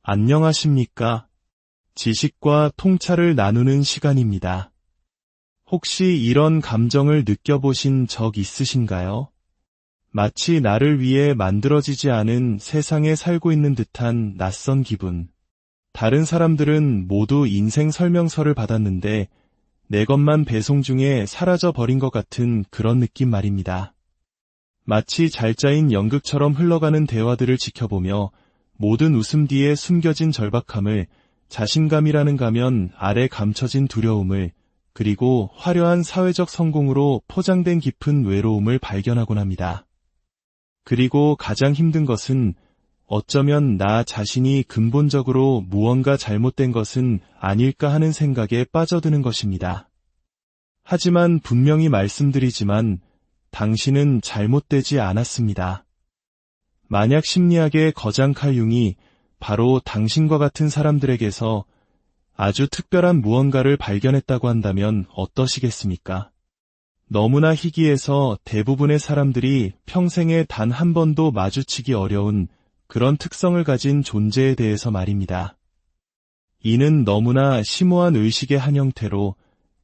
안녕하십니까? 지식과 통찰을 나누는 시간입니다. 혹시 이런 감정을 느껴보신 적 있으신가요? 마치 나를 위해 만들어지지 않은 세상에 살고 있는 듯한 낯선 기분. 다른 사람들은 모두 인생 설명서를 받았는데 내 것만 배송 중에 사라져 버린 것 같은 그런 느낌 말입니다. 마치 잘 짜인 연극처럼 흘러가는 대화들을 지켜보며 모든 웃음 뒤에 숨겨진 절박함을, 자신감이라는 가면 아래 감춰진 두려움을, 그리고 화려한 사회적 성공으로 포장된 깊은 외로움을 발견하곤 합니다. 그리고 가장 힘든 것은 어쩌면 나 자신이 근본적으로 무언가 잘못된 것은 아닐까 하는 생각에 빠져드는 것입니다. 하지만 분명히 말씀드리지만 당신은 잘못되지 않았습니다. 만약 심리학의 거장 칼 융이 바로 당신과 같은 사람들에게서 아주 특별한 무언가를 발견했다고 한다면 어떠시겠습니까? 너무나 희귀해서 대부분의 사람들이 평생에 단 한 번도 마주치기 어려운 그런 특성을 가진 존재에 대해서 말입니다. 이는 너무나 심오한 의식의 한 형태로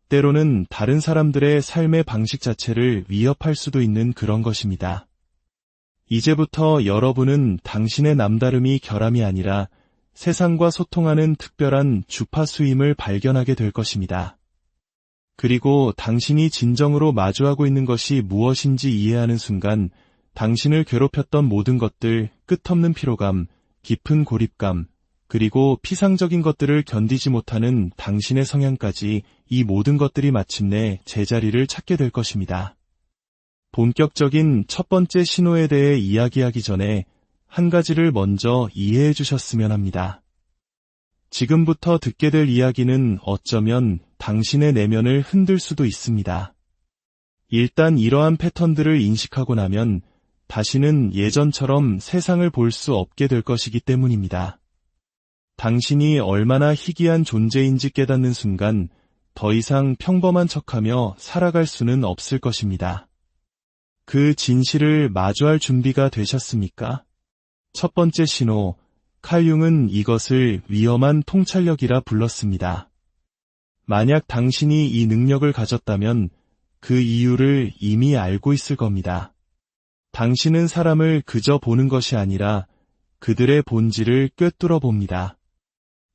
때로는 다른 사람들의 삶의 방식 자체를 위협할 수도 있는 그런 것입니다. 이제부터 여러분은 당신의 남다름이 결함이 아니라 세상과 소통하는 특별한 주파수임을 발견하게 될 것입니다. 그리고 당신이 진정으로 마주하고 있는 것이 무엇인지 이해하는 순간 당신을 괴롭혔던 모든 것들, 끝없는 피로감, 깊은 고립감, 그리고 피상적인 것들을 견디지 못하는 당신의 성향까지 이 모든 것들이 마침내 제자리를 찾게 될 것입니다. 본격적인 첫 번째 신호에 대해 이야기하기 전에 한 가지를 먼저 이해해 주셨으면 합니다. 지금부터 듣게 될 이야기는 어쩌면 당신의 내면을 흔들 수도 있습니다. 일단 이러한 패턴들을 인식하고 나면 다시는 예전처럼 세상을 볼 수 없게 될 것이기 때문입니다. 당신이 얼마나 희귀한 존재인지 깨닫는 순간 더 이상 평범한 척하며 살아갈 수는 없을 것입니다. 그 진실을 마주할 준비가 되셨습니까? 첫 번째 신호, 칼 융은 이것을 위험한 통찰력이라 불렀습니다. 만약 당신이 이 능력을 가졌다면 그 이유를 이미 알고 있을 겁니다. 당신은 사람을 그저 보는 것이 아니라 그들의 본질을 꿰뚫어 봅니다.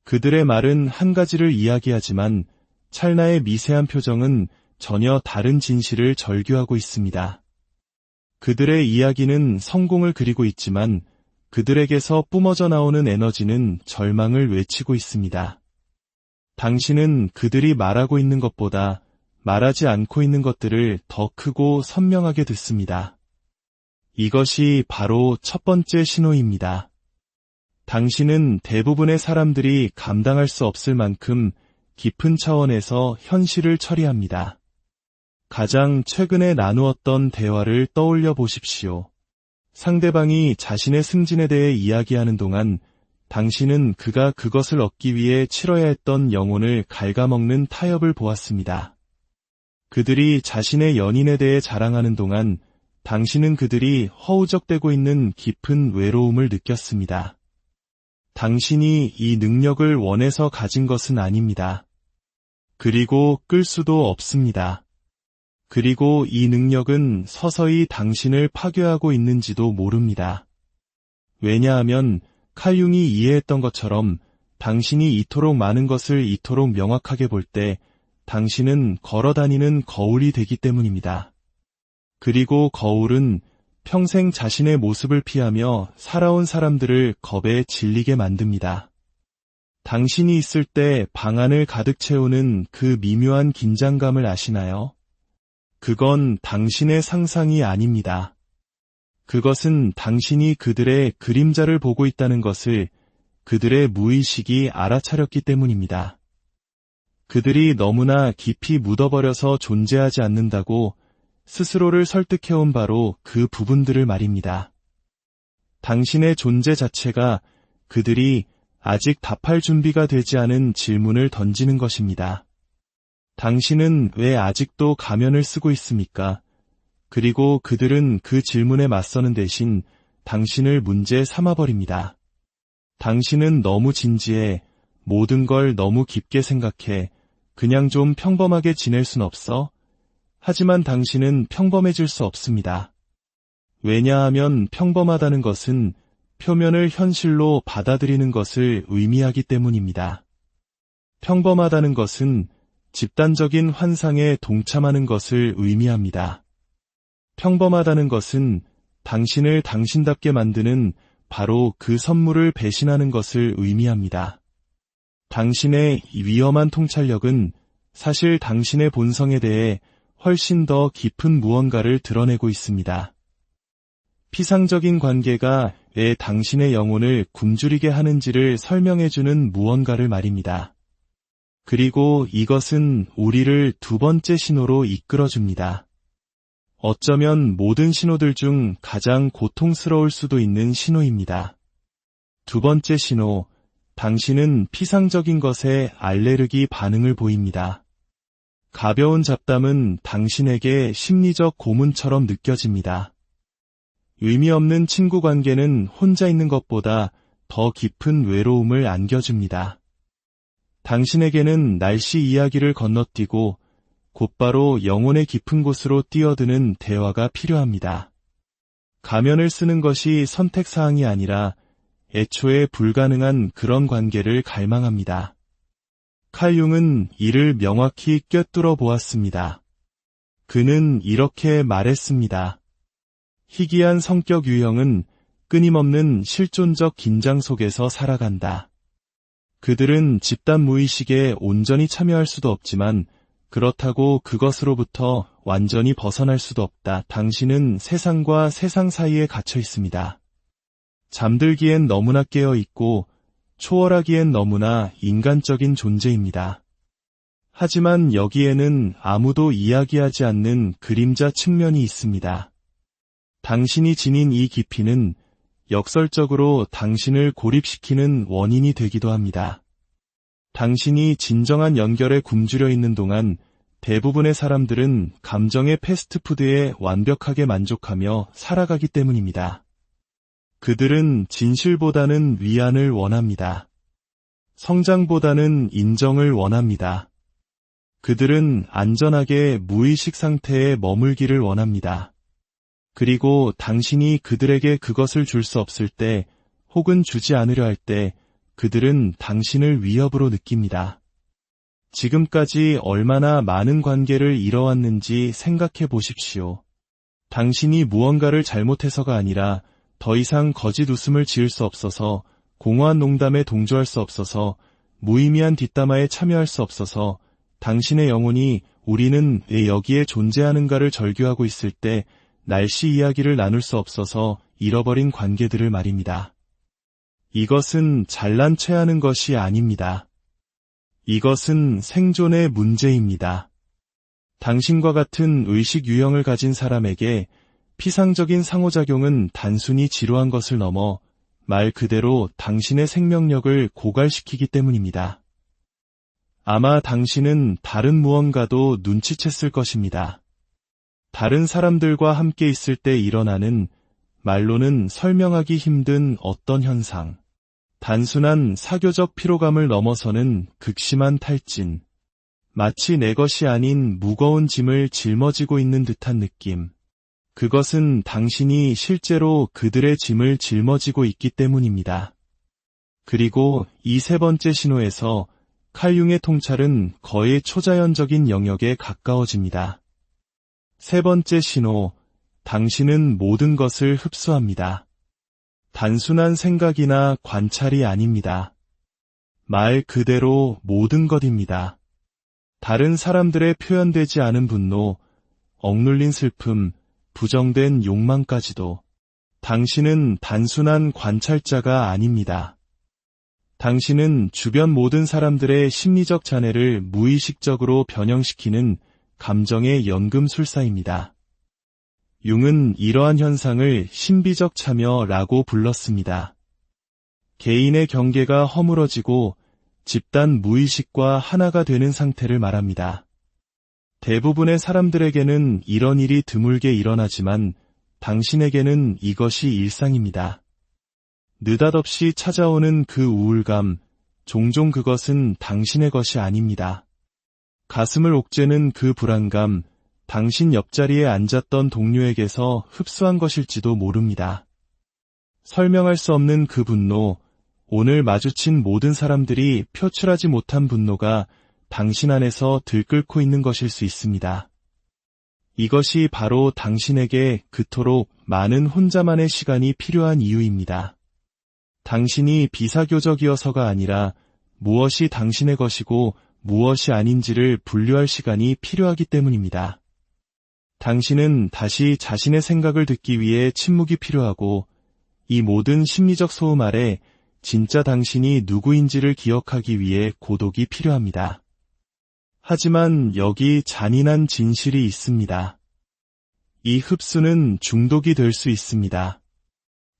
그들의 말은 한 가지를 이야기하지만 찰나의 미세한 표정은 전혀 다른 진실을 절규하고 있습니다. 그들의 이야기는 성공을 그리고 있지만 그들에게서 뿜어져 나오는 에너지는 절망을 외치고 있습니다. 당신은 그들이 말하고 있는 것보다 말하지 않고 있는 것들을 더 크고 선명하게 듣습니다. 이것이 바로 첫 번째 신호입니다. 당신은 대부분의 사람들이 감당할 수 없을 만큼 깊은 차원에서 현실을 처리합니다. 가장 최근에 나누었던 대화를 떠올려 보십시오. 상대방이 자신의 승진에 대해 이야기하는 동안 당신은 그가 그것을 얻기 위해 치러야 했던 영혼을 갉아먹는 타협을 보았습니다. 그들이 자신의 연인에 대해 자랑하는 동안 당신은 그들이 허우적대고 있는 깊은 외로움을 느꼈습니다. 당신이 이 능력을 원해서 가진 것은 아닙니다. 그리고 끌 수도 없습니다. 그리고 이 능력은 서서히 당신을 파괴하고 있는지도 모릅니다. 왜냐하면 칼 융이 이해했던 것처럼 당신이 이토록 많은 것을 이토록 명확하게 볼 때 당신은 걸어다니는 거울이 되기 때문입니다. 그리고 거울은 평생 자신의 모습을 피하며 살아온 사람들을 겁에 질리게 만듭니다. 당신이 있을 때 방 안을 가득 채우는 그 미묘한 긴장감을 아시나요? 그건 당신의 상상이 아닙니다. 그것은 당신이 그들의 그림자를 보고 있다는 것을 그들의 무의식이 알아차렸기 때문입니다. 그들이 너무나 깊이 묻어버려서 존재하지 않는다고 스스로를 설득해온 바로 그 부분들을 말입니다. 당신의 존재 자체가 그들이 아직 답할 준비가 되지 않은 질문을 던지는 것입니다. 당신은 왜 아직도 가면을 쓰고 있습니까? 그리고 그들은 그 질문에 맞서는 대신 당신을 문제 삼아버립니다. 당신은 너무 진지해. 모든 걸 너무 깊게 생각해. 그냥 좀 평범하게 지낼 순 없어? 하지만 당신은 평범해질 수 없습니다. 왜냐하면 평범하다는 것은 표면을 현실로 받아들이는 것을 의미하기 때문입니다. 평범하다는 것은 집단적인 환상에 동참하는 것을 의미합니다. 평범하다는 것은 당신을 당신답게 만드는 바로 그 선물을 배신하는 것을 의미합니다. 당신의 위험한 통찰력은 사실 당신의 본성에 대해 훨씬 더 깊은 무언가를 드러내고 있습니다. 피상적인 관계가 왜 당신의 영혼을 굶주리게 하는지를 설명해주는 무언가를 말입니다. 그리고 이것은 우리를 두 번째 신호로 이끌어줍니다. 어쩌면 모든 신호들 중 가장 고통스러울 수도 있는 신호입니다. 두 번째 신호, 당신은 피상적인 것에 알레르기 반응을 보입니다. 가벼운 잡담은 당신에게 심리적 고문처럼 느껴집니다. 의미 없는 친구 관계는 혼자 있는 것보다 더 깊은 외로움을 안겨줍니다. 당신에게는 날씨 이야기를 건너뛰고 곧바로 영혼의 깊은 곳으로 뛰어드는 대화가 필요합니다. 가면을 쓰는 것이 선택사항이 아니라 애초에 불가능한 그런 관계를 갈망합니다. 칼 융은 이를 명확히 꿰뚫어 보았습니다. 그는 이렇게 말했습니다. 희귀한 성격 유형은 끊임없는 실존적 긴장 속에서 살아간다. 그들은 집단 무의식에 온전히 참여할 수도 없지만 그렇다고 그것으로부터 완전히 벗어날 수도 없다. 당신은 세상과 세상 사이에 갇혀 있습니다. 잠들기엔 너무나 깨어 있고 초월하기엔 너무나 인간적인 존재입니다. 하지만 여기에는 아무도 이야기하지 않는 그림자 측면이 있습니다. 당신이 지닌 이 깊이는 역설적으로 당신을 고립시키는 원인이 되기도 합니다. 당신이 진정한 연결에 굶주려 있는 동안 대부분의 사람들은 감정의 패스트푸드에 완벽하게 만족하며 살아가기 때문입니다. 그들은 진실보다는 위안을 원합니다. 성장보다는 인정을 원합니다. 그들은 안전하게 무의식 상태에 머물기를 원합니다. 그리고 당신이 그들에게 그것을 줄 수 없을 때 혹은 주지 않으려 할 때 그들은 당신을 위협으로 느낍니다. 지금까지 얼마나 많은 관계를 잃어왔는지 생각해 보십시오. 당신이 무언가를 잘못해서가 아니라 더 이상 거짓 웃음을 지을 수 없어서, 공허한 농담에 동조할 수 없어서, 무의미한 뒷담화에 참여할 수 없어서, 당신의 영혼이 우리는 왜 여기에 존재하는가를 절규하고 있을 때 날씨 이야기를 나눌 수 없어서 잃어버린 관계들을 말입니다. 이것은 잘난 체하는 것이 아닙니다. 이것은 생존의 문제입니다. 당신과 같은 의식 유형을 가진 사람에게 피상적인 상호작용은 단순히 지루한 것을 넘어 말 그대로 당신의 생명력을 고갈시키기 때문입니다. 아마 당신은 다른 무언가도 눈치챘을 것입니다. 다른 사람들과 함께 있을 때 일어나는 말로는 설명하기 힘든 어떤 현상. 단순한 사교적 피로감을 넘어서는 극심한 탈진. 마치 내 것이 아닌 무거운 짐을 짊어지고 있는 듯한 느낌. 그것은 당신이 실제로 그들의 짐을 짊어지고 있기 때문입니다. 그리고 이 세 번째 신호에서 칼 융의 통찰은 거의 초자연적인 영역에 가까워집니다. 세 번째 신호, 당신은 모든 것을 흡수합니다. 단순한 생각이나 관찰이 아닙니다. 말 그대로 모든 것입니다. 다른 사람들의 표현되지 않은 분노, 억눌린 슬픔, 부정된 욕망까지도. 당신은 단순한 관찰자가 아닙니다. 당신은 주변 모든 사람들의 심리적 잔해를 무의식적으로 변형시키는 감정의 연금술사입니다. 융은 이러한 현상을 신비적 참여라고 불렀습니다. 개인의 경계가 허물어지고 집단 무의식과 하나가 되는 상태를 말합니다. 대부분의 사람들에게는 이런 일이 드물게 일어나지만 당신에게는 이것이 일상입니다. 느닷없이 찾아오는 그 우울감, 종종 그것은 당신의 것이 아닙니다. 가슴을 옥죄는 그 불안감, 당신 옆자리에 앉았던 동료에게서 흡수한 것일지도 모릅니다. 설명할 수 없는 그 분노, 오늘 마주친 모든 사람들이 표출하지 못한 분노가 당신 안에서 들끓고 있는 것일 수 있습니다. 이것이 바로 당신에게 그토록 많은 혼자만의 시간이 필요한 이유입니다. 당신이 비사교적이어서가 아니라 무엇이 당신의 것이고 무엇이 아닌지를 분류할 시간이 필요하기 때문입니다. 당신은 다시 자신의 생각을 듣기 위해 침묵이 필요하고 이 모든 심리적 소음 아래 진짜 당신이 누구인지를 기억하기 위해 고독이 필요합니다. 하지만 여기 잔인한 진실이 있습니다. 이 흡수는 중독이 될 수 있습니다.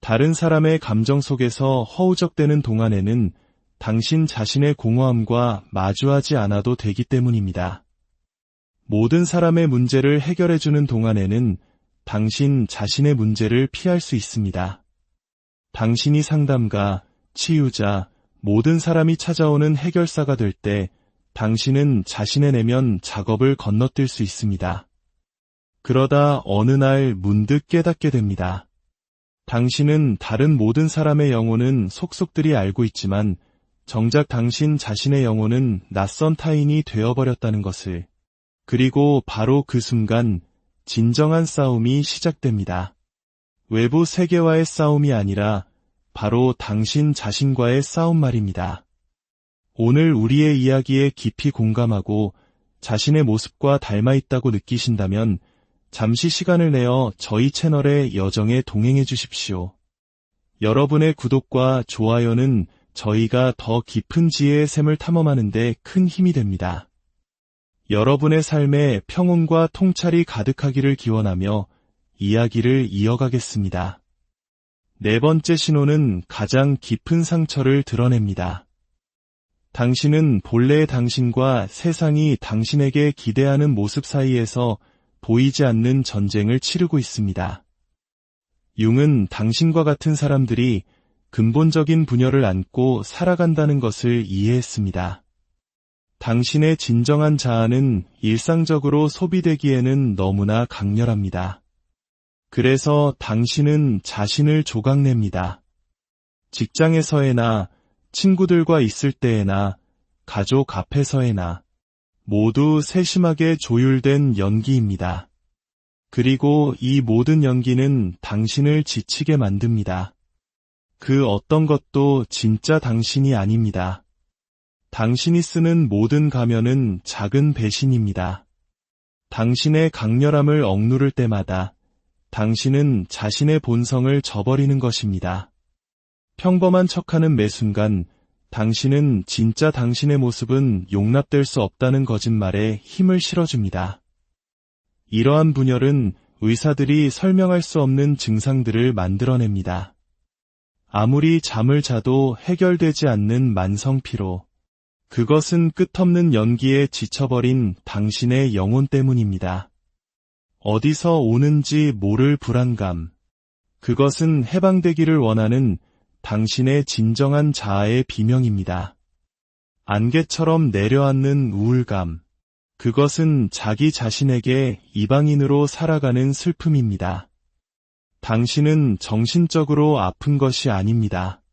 다른 사람의 감정 속에서 허우적대는 동안에는 당신 자신의 공허함과 마주하지 않아도 되기 때문입니다. 모든 사람의 문제를 해결해주는 동안에는 당신 자신의 문제를 피할 수 있습니다. 당신이 상담가, 치유자, 모든 사람이 찾아오는 해결사가 될 때 당신은 자신의 내면 작업을 건너뛸 수 있습니다. 그러다 어느 날 문득 깨닫게 됩니다. 당신은 다른 모든 사람의 영혼은 속속들이 알고 있지만 정작 당신 자신의 영혼은 낯선 타인이 되어버렸다는 것을. 그리고 바로 그 순간 진정한 싸움이 시작됩니다. 외부 세계와의 싸움이 아니라 바로 당신 자신과의 싸움 말입니다. 오늘 우리의 이야기에 깊이 공감하고 자신의 모습과 닮아 있다고 느끼신다면 잠시 시간을 내어 저희 채널의 여정에 동행해 주십시오. 여러분의 구독과 좋아요는 저희가 더 깊은 지혜의 샘을 탐험하는 데 큰 힘이 됩니다. 여러분의 삶에 평온과 통찰이 가득하기를 기원하며 이야기를 이어가겠습니다. 네 번째 신호는 가장 깊은 상처를 드러냅니다. 당신은 본래의 당신과 세상이 당신에게 기대하는 모습 사이에서 보이지 않는 전쟁을 치르고 있습니다. 융은 당신과 같은 사람들이 근본적인 분열을 안고 살아간다는 것을 이해했습니다. 당신의 진정한 자아는 일상적으로 소비되기에는 너무나 강렬합니다. 그래서 당신은 자신을 조각냅니다. 직장에서에나 친구들과 있을 때에나 가족 앞에서에나 모두 세심하게 조율된 연기입니다. 그리고 이 모든 연기는 당신을 지치게 만듭니다. 그 어떤 것도 진짜 당신이 아닙니다. 당신이 쓰는 모든 가면은 작은 배신입니다. 당신의 강렬함을 억누를 때마다 당신은 자신의 본성을 저버리는 것입니다. 평범한 척하는 매 순간 당신은 진짜 당신의 모습은 용납될 수 없다는 거짓말에 힘을 실어줍니다. 이러한 분열은 의사들이 설명할 수 없는 증상들을 만들어냅니다. 아무리 잠을 자도 해결되지 않는 만성 피로. 그것은 끝없는 연기에 지쳐버린 당신의 영혼 때문입니다. 어디서 오는지 모를 불안감. 그것은 해방되기를 원하는 당신의 진정한 자아의 비명입니다. 안개처럼 내려앉는 우울감. 그것은 자기 자신에게 이방인으로 살아가는 슬픔입니다. 당신은 정신적으로 아픈 것이 아닙니다.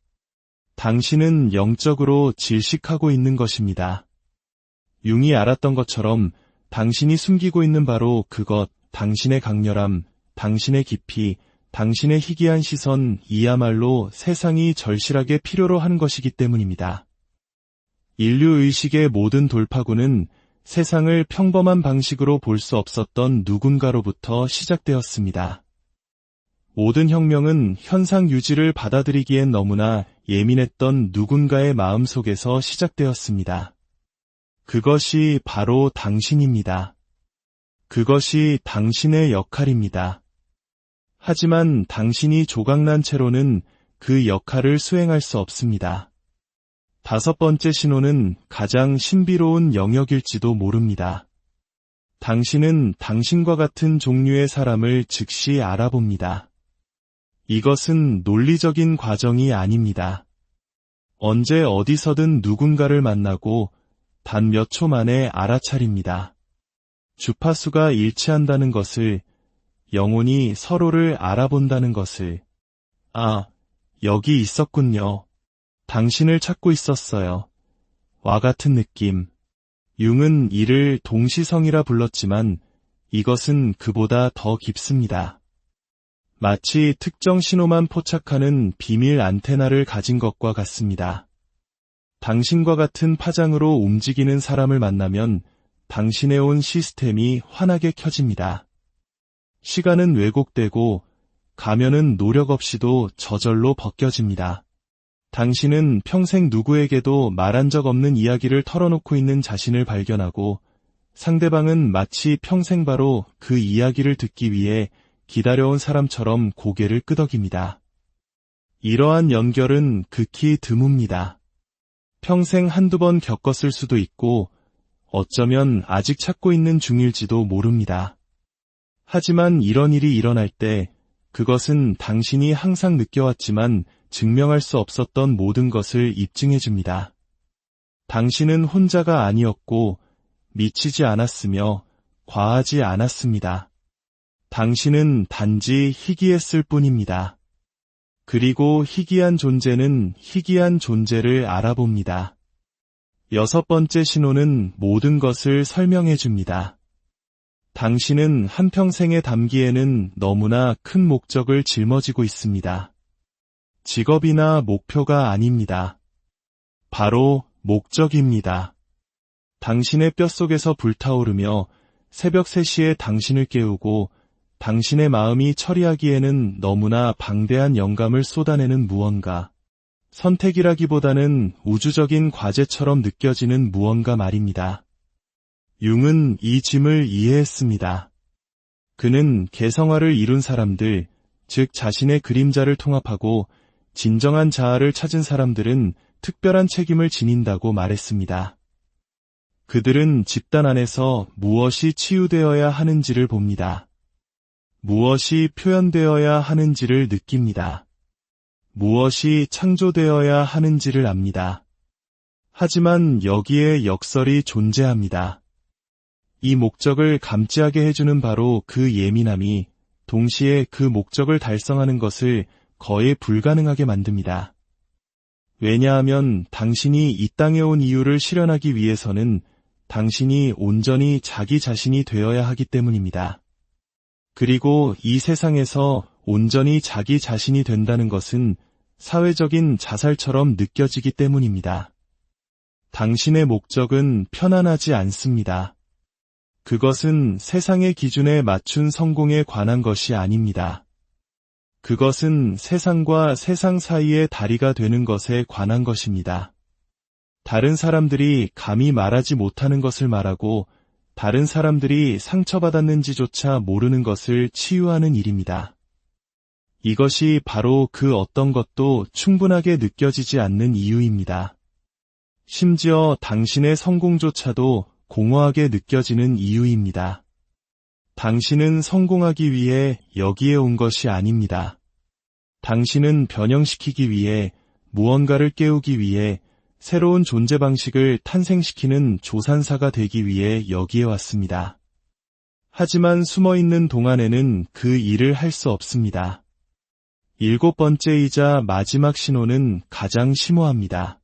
당신은 영적으로 질식하고 있는 것입니다. 융이 알았던 것처럼 당신이 숨기고 있는 바로 그것, 당신의 강렬함, 당신의 깊이, 당신의 희귀한 시선, 이야말로 세상이 절실하게 필요로 하는 것이기 때문입니다. 인류 의식의 모든 돌파구는 세상을 평범한 방식으로 볼 수 없었던 누군가로부터 시작되었습니다. 모든 혁명은 현상 유지를 받아들이기엔 너무나 예민했던 누군가의 마음속에서 시작되었습니다. 그것이 바로 당신입니다. 그것이 당신의 역할입니다. 하지만 당신이 조각난 채로는 그 역할을 수행할 수 없습니다. 다섯 번째 신호는 가장 신비로운 영역일지도 모릅니다. 당신은 당신과 같은 종류의 사람을 즉시 알아봅니다. 이것은 논리적인 과정이 아닙니다. 언제 어디서든 누군가를 만나고 단 몇 초 만에 알아차립니다. 주파수가 일치한다는 것을, 영혼이 서로를 알아본다는 것을. 아, 여기 있었군요. 당신을 찾고 있었어요. 와 같은 느낌. 융은 이를 동시성이라 불렀지만 이것은 그보다 더 깊습니다. 마치 특정 신호만 포착하는 비밀 안테나를 가진 것과 같습니다. 당신과 같은 파장으로 움직이는 사람을 만나면 당신의 온 시스템이 환하게 켜집니다. 시간은 왜곡되고 가면은 노력 없이도 저절로 벗겨집니다. 당신은 평생 누구에게도 말한 적 없는 이야기를 털어놓고 있는 자신을 발견하고 상대방은 마치 평생 바로 그 이야기를 듣기 위해 기다려온 사람처럼 고개를 끄덕입니다. 이러한 연결은 극히 드뭅니다. 평생 한두 번 겪었을 수도 있고 어쩌면 아직 찾고 있는 중일지도 모릅니다. 하지만 이런 일이 일어날 때 그것은 당신이 항상 느껴왔지만 증명할 수 없었던 모든 것을 입증해줍니다. 당신은 혼자가 아니었고 미치지 않았으며 과하지 않았습니다. 당신은 단지 희귀했을 뿐입니다. 그리고 희귀한 존재는 희귀한 존재를 알아봅니다. 6번째 신호는 모든 것을 설명해줍니다. 당신은 한평생에 담기에는 너무나 큰 목적을 짊어지고 있습니다. 직업이나 목표가 아닙니다. 바로 목적입니다. 당신의 뼛속에서 불타오르며 새벽 3시에 당신을 깨우고 당신의 마음이 처리하기에는 너무나 방대한 영감을 쏟아내는 무언가. 선택이라기보다는 우주적인 과제처럼 느껴지는 무언가 말입니다. 융은 이 짐을 이해했습니다. 그는 개성화를 이룬 사람들, 즉 자신의 그림자를 통합하고 진정한 자아를 찾은 사람들은 특별한 책임을 지닌다고 말했습니다. 그들은 집단 안에서 무엇이 치유되어야 하는지를 봅니다. 무엇이 표현되어야 하는지를 느낍니다. 무엇이 창조되어야 하는지를 압니다. 하지만 여기에 역설이 존재합니다. 이 목적을 감지하게 해주는 바로 그 예민함이 동시에 그 목적을 달성하는 것을 거의 불가능하게 만듭니다. 왜냐하면 당신이 이 땅에 온 이유를 실현하기 위해서는 당신이 온전히 자기 자신이 되어야 하기 때문입니다. 그리고 이 세상에서 온전히 자기 자신이 된다는 것은 사회적인 자살처럼 느껴지기 때문입니다. 당신의 목적은 편안하지 않습니다. 그것은 세상의 기준에 맞춘 성공에 관한 것이 아닙니다. 그것은 세상과 세상 사이의 다리가 되는 것에 관한 것입니다. 다른 사람들이 감히 말하지 못하는 것을 말하고 다른 사람들이 상처받았는지조차 모르는 것을 치유하는 일입니다. 이것이 바로 그 어떤 것도 충분하게 느껴지지 않는 이유입니다. 심지어 당신의 성공조차도 공허하게 느껴지는 이유입니다. 당신은 성공하기 위해 여기에 온 것이 아닙니다. 당신은 변형시키기 위해, 무언가를 깨우기 위해, 새로운 존재 방식을 탄생시키는 조산사가 되기 위해 여기에 왔습니다. 하지만 숨어있는 동안에는 그 일을 할 수 없습니다. 7번째이자 마지막 신호는 가장 심오합니다.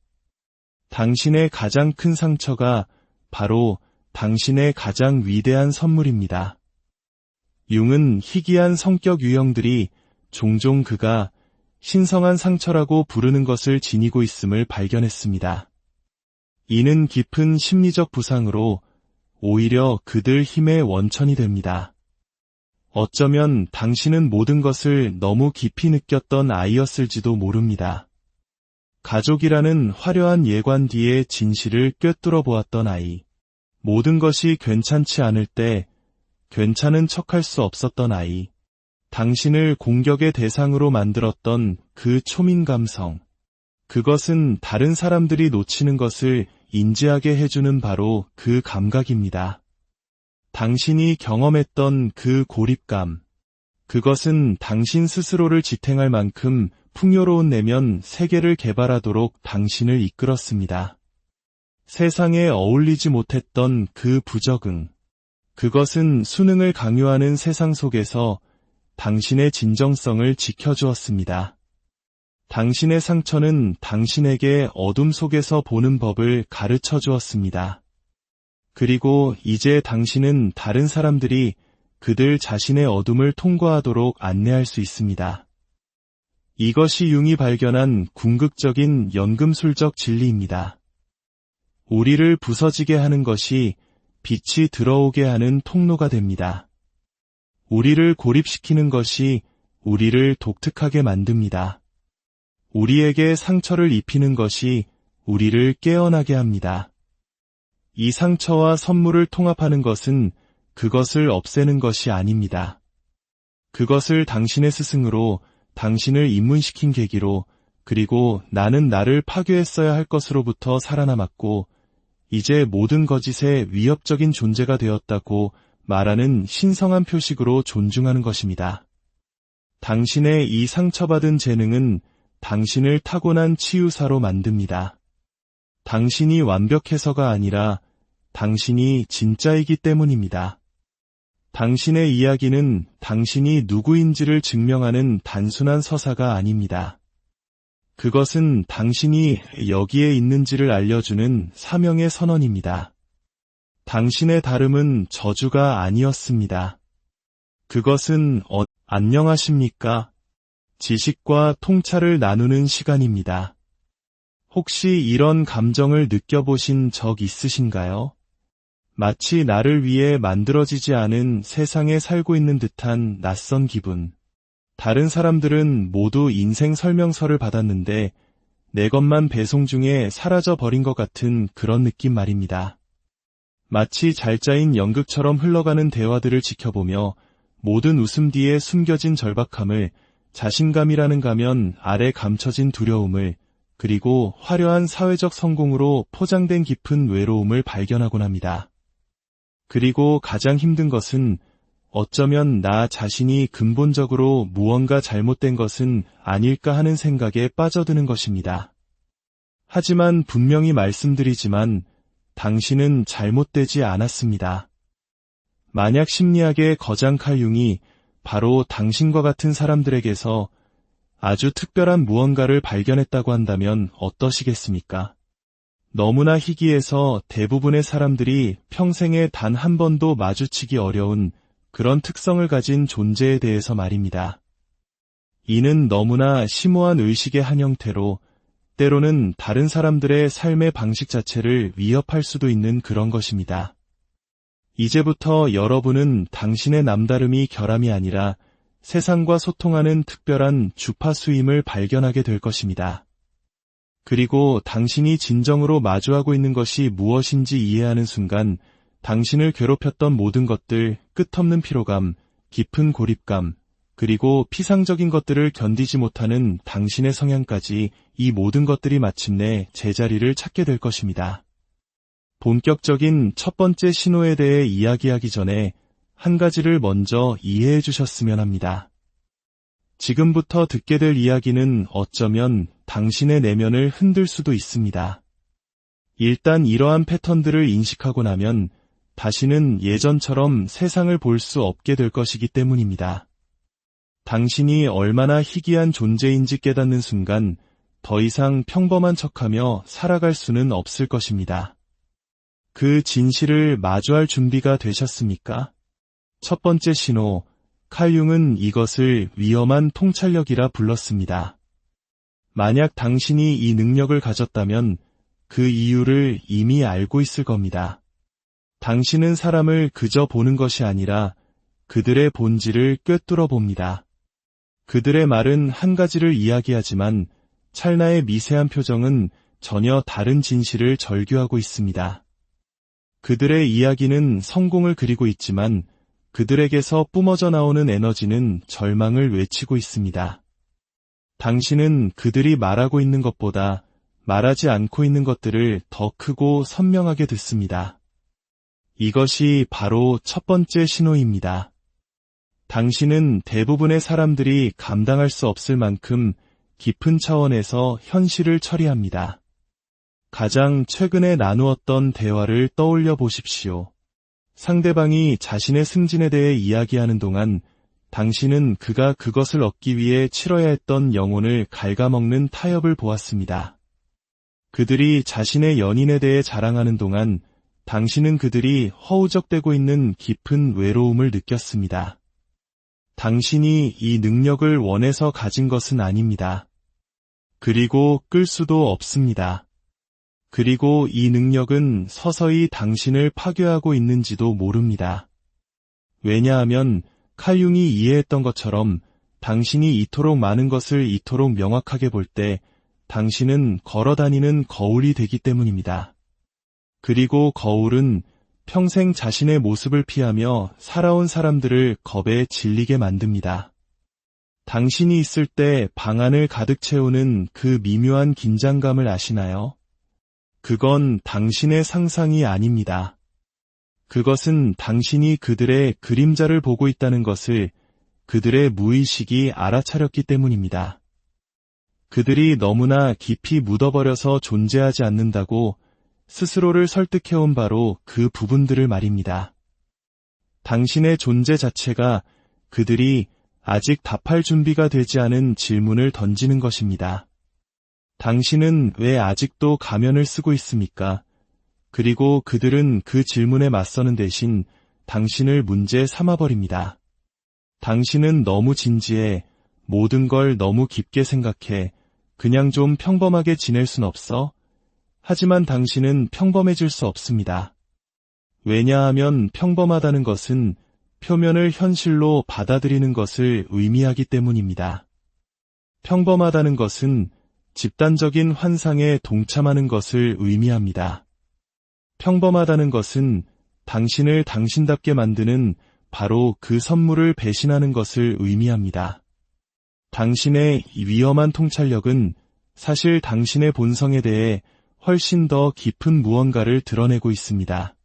당신의 가장 큰 상처가 바로 당신의 가장 위대한 선물입니다. 융은 희귀한 성격 유형들이 종종 그가 신성한 상처라고 부르는 것을 지니고 있음을 발견했습니다. 이는 깊은 심리적 부상으로 오히려 그들 힘의 원천이 됩니다. 어쩌면 당신은 모든 것을 너무 깊이 느꼈던 아이였을지도 모릅니다. 가족이라는 화려한 예관 뒤에 진실을 꿰뚫어 보았던 아이. 모든 것이 괜찮지 않을 때 괜찮은 척할 수 없었던 아이. 당신을 공격의 대상으로 만들었던 그 초민 감성. 그것은 다른 사람들이 놓치는 것을 인지하게 해주는 바로 그 감각입니다. 당신이 경험했던 그 고립감. 그것은 당신 스스로를 지탱할 만큼 풍요로운 내면 세계를 개발하도록 당신을 이끌었습니다. 세상에 어울리지 못했던 그 부적응. 그것은 수능을 강요하는 세상 속에서 당신의 진정성을 지켜주었습니다. 당신의 상처는 당신에게 어둠 속에서 보는 법을 가르쳐 주었습니다. 그리고 이제 당신은 다른 사람들이 그들 자신의 어둠을 통과하도록 안내할 수 있습니다. 이것이 융이 발견한 궁극적인 연금술적 진리입니다. 우리를 부서지게 하는 것이 빛이 들어오게 하는 통로가 됩니다. 우리를 고립시키는 것이 우리를 독특하게 만듭니다. 우리에게 상처를 입히는 것이 우리를 깨어나게 합니다. 이 상처와 선물을 통합하는 것은 그것을 없애는 것이 아닙니다. 그것을 당신의 스승으로, 당신을 입문시킨 계기로, 그리고 나는 나를 파괴했어야 할 것으로부터 살아남았고 이제 모든 거짓의 위협적인 존재가 되었다고 말하는 신성한 표식으로 존중하는 것입니다. 당신의 이 상처받은 재능은 당신을 타고난 치유사로 만듭니다. 당신이 완벽해서가 아니라 당신이 진짜이기 때문입니다. 당신의 이야기는 당신이 누구인지를 증명하는 단순한 서사가 아닙니다. 그것은 당신이 여기에 있는지를 알려주는 사명의 선언입니다. 당신의 다름은 저주가 아니었습니다. 그것은 안녕하십니까? 지식과 통찰을 나누는 시간입니다. 혹시 이런 감정을 느껴보신 적 있으신가요? 마치 나를 위해 만들어지지 않은 세상에 살고 있는 듯한 낯선 기분. 다른 사람들은 모두 인생 설명서를 받았는데 내 것만 배송 중에 사라져 버린 것 같은 그런 느낌 말입니다. 마치 잘 짜인 연극처럼 흘러가는 대화들을 지켜보며 모든 웃음 뒤에 숨겨진 절박함을, 자신감이라는 가면 아래 감춰진 두려움을, 그리고 화려한 사회적 성공으로 포장된 깊은 외로움을 발견하곤 합니다. 그리고 가장 힘든 것은 어쩌면 나 자신이 근본적으로 무언가 잘못된 것은 아닐까 하는 생각에 빠져드는 것입니다. 하지만 분명히 말씀드리지만 당신은 잘못되지 않았습니다. 만약 심리학의 거장 칼 융이 바로 당신과 같은 사람들에게서 아주 특별한 무언가를 발견했다고 한다면 어떠시겠습니까? 너무나 희귀해서 대부분의 사람들이 평생에 단 한 번도 마주치기 어려운 그런 특성을 가진 존재에 대해서 말입니다. 이는 너무나 심오한 의식의 한 형태로 때로는 다른 사람들의 삶의 방식 자체를 위협할 수도 있는 그런 것입니다. 이제부터 여러분은 당신의 남다름이 결함이 아니라 세상과 소통하는 특별한 주파수임을 발견하게 될 것입니다. 그리고 당신이 진정으로 마주하고 있는 것이 무엇인지 이해하는 순간 당신을 괴롭혔던 모든 것들, 끝없는 피로감, 깊은 고립감, 그리고 피상적인 것들을 견디지 못하는 당신의 성향까지 이 모든 것들이 마침내 제자리를 찾게 될 것입니다. 본격적인 첫 번째 신호에 대해 이야기하기 전에 한 가지를 먼저 이해해 주셨으면 합니다. 지금부터 듣게 될 이야기는 어쩌면 당신의 내면을 흔들 수도 있습니다. 일단 이러한 패턴들을 인식하고 나면 다시는 예전처럼 세상을 볼 수 없게 될 것이기 때문입니다. 당신이 얼마나 희귀한 존재인지 깨닫는 순간 더 이상 평범한 척하며 살아갈 수는 없을 것입니다. 그 진실을 마주할 준비가 되셨습니까? 첫 번째 신호, 칼 융은 이것을 위험한 통찰력이라 불렀습니다. 만약 당신이 이 능력을 가졌다면 그 이유를 이미 알고 있을 겁니다. 당신은 사람을 그저 보는 것이 아니라 그들의 본질을 꿰뚫어 봅니다. 그들의 말은 한 가지를 이야기하지만 찰나의 미세한 표정은 전혀 다른 진실을 절규하고 있습니다. 그들의 이야기는 성공을 그리고 있지만 그들에게서 뿜어져 나오는 에너지는 절망을 외치고 있습니다. 당신은 그들이 말하고 있는 것보다 말하지 않고 있는 것들을 더 크고 선명하게 듣습니다. 이것이 바로 첫 번째 신호입니다. 당신은 대부분의 사람들이 감당할 수 없을 만큼 깊은 차원에서 현실을 처리합니다. 가장 최근에 나누었던 대화를 떠올려 보십시오. 상대방이 자신의 승진에 대해 이야기하는 동안 당신은 그가 그것을 얻기 위해 치러야 했던 영혼을 갉아먹는 타협을 보았습니다. 그들이 자신의 연인에 대해 자랑하는 동안 당신은 그들이 허우적대고 있는 깊은 외로움을 느꼈습니다. 당신이 이 능력을 원해서 가진 것은 아닙니다. 그리고 끌 수도 없습니다. 그리고 이 능력은 서서히 당신을 파괴하고 있는지도 모릅니다. 왜냐하면 칼 융이 이해했던 것처럼 당신이 이토록 많은 것을 이토록 명확하게 볼 때 당신은 걸어다니는 거울이 되기 때문입니다. 그리고 거울은 평생 자신의 모습을 피하며 살아온 사람들을 겁에 질리게 만듭니다. 당신이 있을 때 방 안을 가득 채우는 그 미묘한 긴장감을 아시나요? 그건 당신의 상상이 아닙니다. 그것은 당신이 그들의 그림자를 보고 있다는 것을 그들의 무의식이 알아차렸기 때문입니다. 그들이 너무나 깊이 묻어버려서 존재하지 않는다고 스스로를 설득해온 바로 그 부분들을 말입니다. 당신의 존재 자체가 그들이 아직 답할 준비가 되지 않은 질문을 던지는 것입니다. 당신은 왜 아직도 가면을 쓰고 있습니까? 그리고 그들은 그 질문에 맞서는 대신 당신을 문제 삼아버립니다. 당신은 너무 진지해, 모든 걸 너무 깊게 생각해, 그냥 좀 평범하게 지낼 순 없어? 하지만 당신은 평범해질 수 없습니다. 왜냐하면 평범하다는 것은 표면을 현실로 받아들이는 것을 의미하기 때문입니다. 평범하다는 것은 집단적인 환상에 동참하는 것을 의미합니다. 평범하다는 것은 당신을 당신답게 만드는 바로 그 선물을 배신하는 것을 의미합니다. 당신의 위험한 통찰력은 사실 당신의 본성에 대해 훨씬 더 깊은 무언가를 드러내고 있습니다.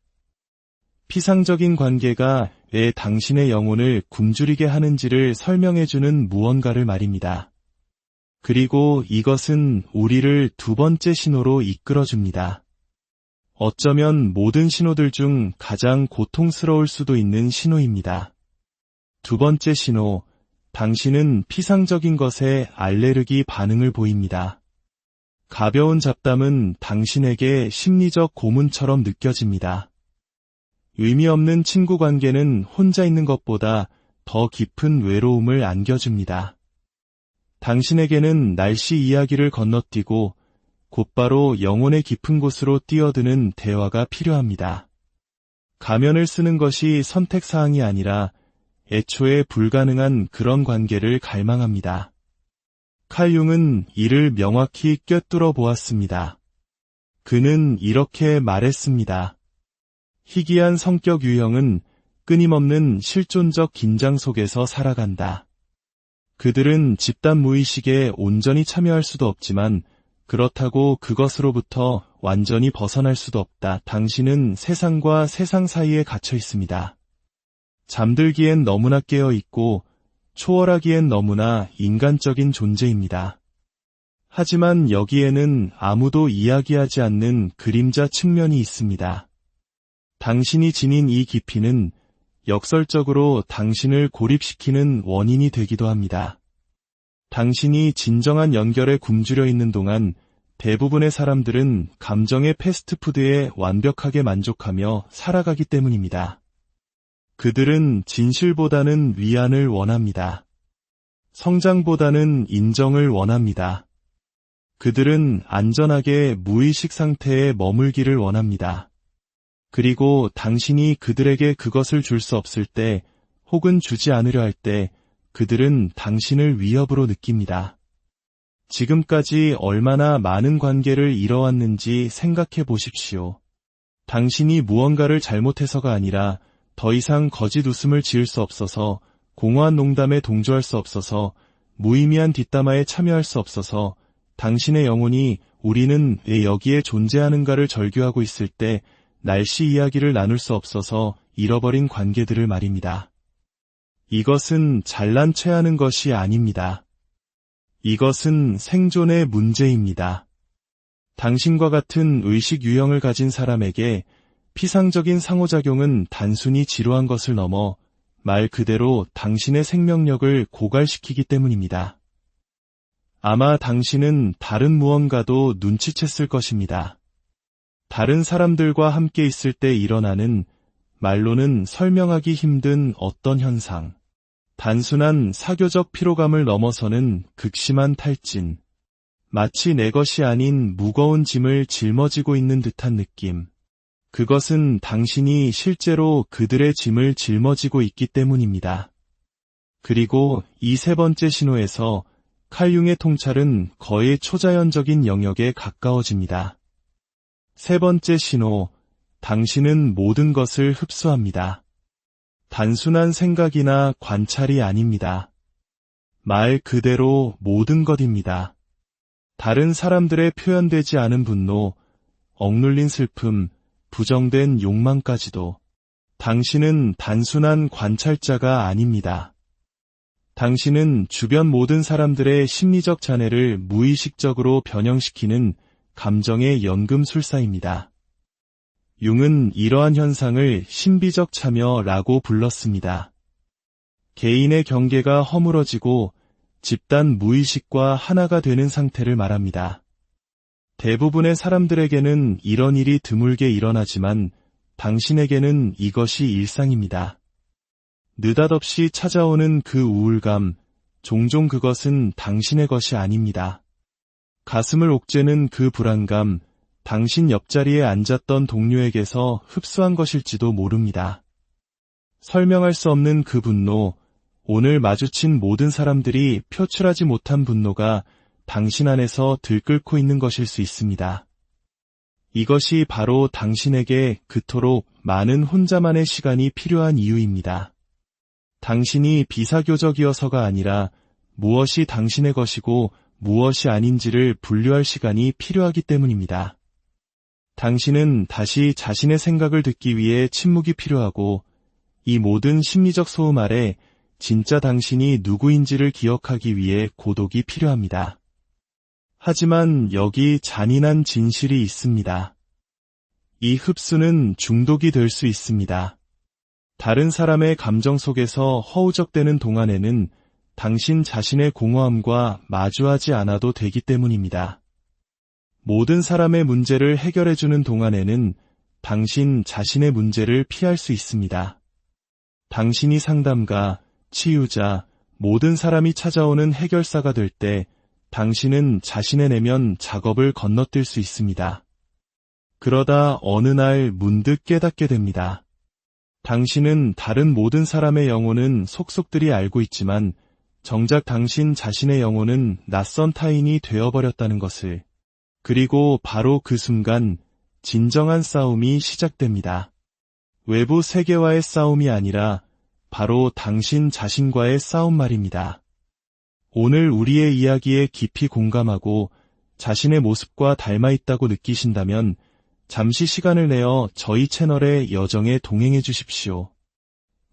피상적인 관계가 왜 당신의 영혼을 굶주리게 하는지를 설명해주는 무언가를 말입니다. 그리고 이것은 우리를 두 번째 신호로 이끌어줍니다. 어쩌면 모든 신호들 중 가장 고통스러울 수도 있는 신호입니다. 두 번째 신호, 당신은 피상적인 것에 알레르기 반응을 보입니다. 가벼운 잡담은 당신에게 심리적 고문처럼 느껴집니다. 의미 없는 친구 관계는 혼자 있는 것보다 더 깊은 외로움을 안겨줍니다. 당신에게는 날씨 이야기를 건너뛰고 곧바로 영혼의 깊은 곳으로 뛰어드는 대화가 필요합니다. 가면을 쓰는 것이 선택사항이 아니라 애초에 불가능한 그런 관계를 갈망합니다. 칼 융은 이를 명확히 꿰뚫어 보았습니다. 그는 이렇게 말했습니다. 희귀한 성격 유형은 끊임없는 실존적 긴장 속에서 살아간다. 그들은 집단 무의식에 온전히 참여할 수도 없지만 그렇다고 그것으로부터 완전히 벗어날 수도 없다. 당신은 세상과 세상 사이에 갇혀 있습니다. 잠들기엔 너무나 깨어 있고 초월하기엔 너무나 인간적인 존재입니다. 하지만 여기에는 아무도 이야기하지 않는 그림자 측면이 있습니다. 당신이 지닌 이 깊이는 역설적으로 당신을 고립시키는 원인이 되기도 합니다. 당신이 진정한 연결에 굶주려 있는 동안 대부분의 사람들은 감정의 패스트푸드에 완벽하게 만족하며 살아가기 때문입니다. 그들은 진실보다는 위안을 원합니다. 성장보다는 인정을 원합니다. 그들은 안전하게 무의식 상태에 머물기를 원합니다. 그리고 당신이 그들에게 그것을 줄 수 없을 때 혹은 주지 않으려 할 때 그들은 당신을 위협으로 느낍니다. 지금까지 얼마나 많은 관계를 이뤄왔는지 생각해 보십시오. 당신이 무언가를 잘못해서가 아니라 더 이상 거짓 웃음을 지을 수 없어서, 공허한 농담에 동조할 수 없어서, 무의미한 뒷담화에 참여할 수 없어서, 당신의 영혼이 우리는 왜 여기에 존재하는가를 절규하고 있을 때 날씨 이야기를 나눌 수 없어서 잃어버린 관계들을 말입니다. 이것은 잘난 체하는 것이 아닙니다. 이것은 생존의 문제입니다. 당신과 같은 의식 유형을 가진 사람에게 피상적인 상호작용은 단순히 지루한 것을 넘어 말 그대로 당신의 생명력을 고갈시키기 때문입니다. 아마 당신은 다른 무언가도 눈치챘을 것입니다. 다른 사람들과 함께 있을 때 일어나는 말로는 설명하기 힘든 어떤 현상, 단순한 사교적 피로감을 넘어서는 극심한 탈진, 마치 내 것이 아닌 무거운 짐을 짊어지고 있는 듯한 느낌. 그것은 당신이 실제로 그들의 짐을 짊어지고 있기 때문입니다. 그리고 이 세 번째 신호에서 칼융의 통찰은 거의 초자연적인 영역에 가까워집니다. 세 번째 신호, 당신은 모든 것을 흡수합니다. 단순한 생각이나 관찰이 아닙니다. 말 그대로 모든 것입니다. 다른 사람들의 표현되지 않은 분노, 억눌린 슬픔, 부정된 욕망까지도. 당신은 단순한 관찰자가 아닙니다. 당신은 주변 모든 사람들의 심리적 잔해를 무의식적으로 변형시키는 감정의 연금술사입니다. 융은 이러한 현상을 신비적 참여라고 불렀습니다. 개인의 경계가 허물어지고 집단 무의식과 하나가 되는 상태를 말합니다. 대부분의 사람들에게는 이런 일이 드물게 일어나지만 당신에게는 이것이 일상입니다. 느닷없이 찾아오는 그 우울감, 종종 그것은 당신의 것이 아닙니다. 가슴을 옥죄는 그 불안감, 당신 옆자리에 앉았던 동료에게서 흡수한 것일지도 모릅니다. 설명할 수 없는 그 분노, 오늘 마주친 모든 사람들이 표출하지 못한 분노가 당신 안에서 들끓고 있는 것일 수 있습니다. 이것이 바로 당신에게 그토록 많은 혼자만의 시간이 필요한 이유입니다. 당신이 비사교적이어서가 아니라 무엇이 당신의 것이고 무엇이 아닌지를 분류할 시간이 필요하기 때문입니다. 당신은 다시 자신의 생각을 듣기 위해 침묵이 필요하고 이 모든 심리적 소음 아래 진짜 당신이 누구인지를 기억하기 위해 고독이 필요합니다. 하지만 여기 잔인한 진실이 있습니다. 이 흡수는 중독이 될 수 있습니다. 다른 사람의 감정 속에서 허우적대는 동안에는 당신 자신의 공허함과 마주하지 않아도 되기 때문입니다. 모든 사람의 문제를 해결해주는 동안에는 당신 자신의 문제를 피할 수 있습니다. 당신이 상담가, 치유자, 모든 사람이 찾아오는 해결사가 될 때 당신은 자신의 내면 작업을 건너뛸 수 있습니다. 그러다 어느 날 문득 깨닫게 됩니다. 당신은 다른 모든 사람의 영혼은 속속들이 알고 있지만 정작 당신 자신의 영혼은 낯선 타인이 되어버렸다는 것을. 그리고 바로 그 순간 진정한 싸움이 시작됩니다. 외부 세계와의 싸움이 아니라 바로 당신 자신과의 싸움 말입니다. 오늘 우리의 이야기에 깊이 공감하고 자신의 모습과 닮아 있다고 느끼신다면 잠시 시간을 내어 저희 채널의 여정에 동행해 주십시오.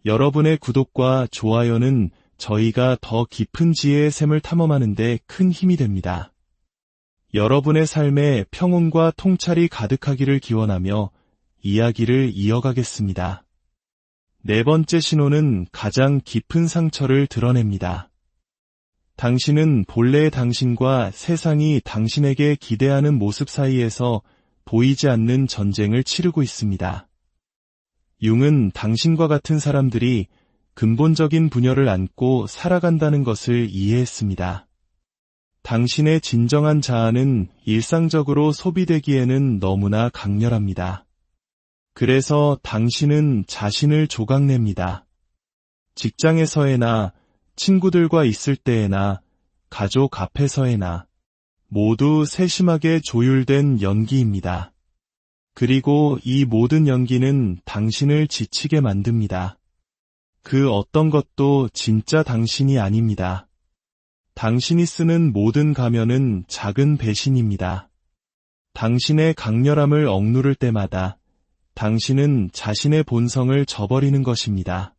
여러분의 구독과 좋아요는 저희가 더 깊은 지혜의 샘을 탐험하는 데 큰 힘이 됩니다. 여러분의 삶에 평온과 통찰이 가득하기를 기원하며 이야기를 이어가겠습니다. 네 번째 신호는 가장 깊은 상처를 드러냅니다. 당신은 본래의 당신과 세상이 당신에게 기대하는 모습 사이에서 보이지 않는 전쟁을 치르고 있습니다. 융은 당신과 같은 사람들이 근본적인 분열을 안고 살아간다는 것을 이해했습니다. 당신의 진정한 자아는 일상적으로 소비되기에는 너무나 강렬합니다. 그래서 당신은 자신을 조각냅니다. 직장에서에나 친구들과 있을 때에나 가족 앞에서에나 모두 세심하게 조율된 연기입니다. 그리고 이 모든 연기는 당신을 지치게 만듭니다. 그 어떤 것도 진짜 당신이 아닙니다. 당신이 쓰는 모든 가면은 작은 배신입니다. 당신의 강렬함을 억누를 때마다 당신은 자신의 본성을 저버리는 것입니다.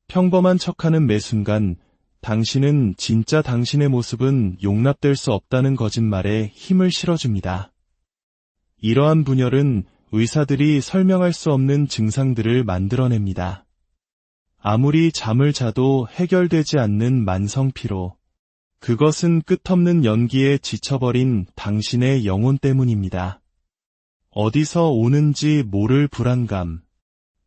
평범한 척하는 매 순간 당신은 진짜 당신의 모습은 용납될 수 없다는 거짓말에 힘을 실어줍니다. 이러한 분열은 의사들이 설명할 수 없는 증상들을 만들어냅니다. 아무리 잠을 자도 해결되지 않는 만성 피로. 그것은 끝없는 연기에 지쳐버린 당신의 영혼 때문입니다. 어디서 오는지 모를 불안감.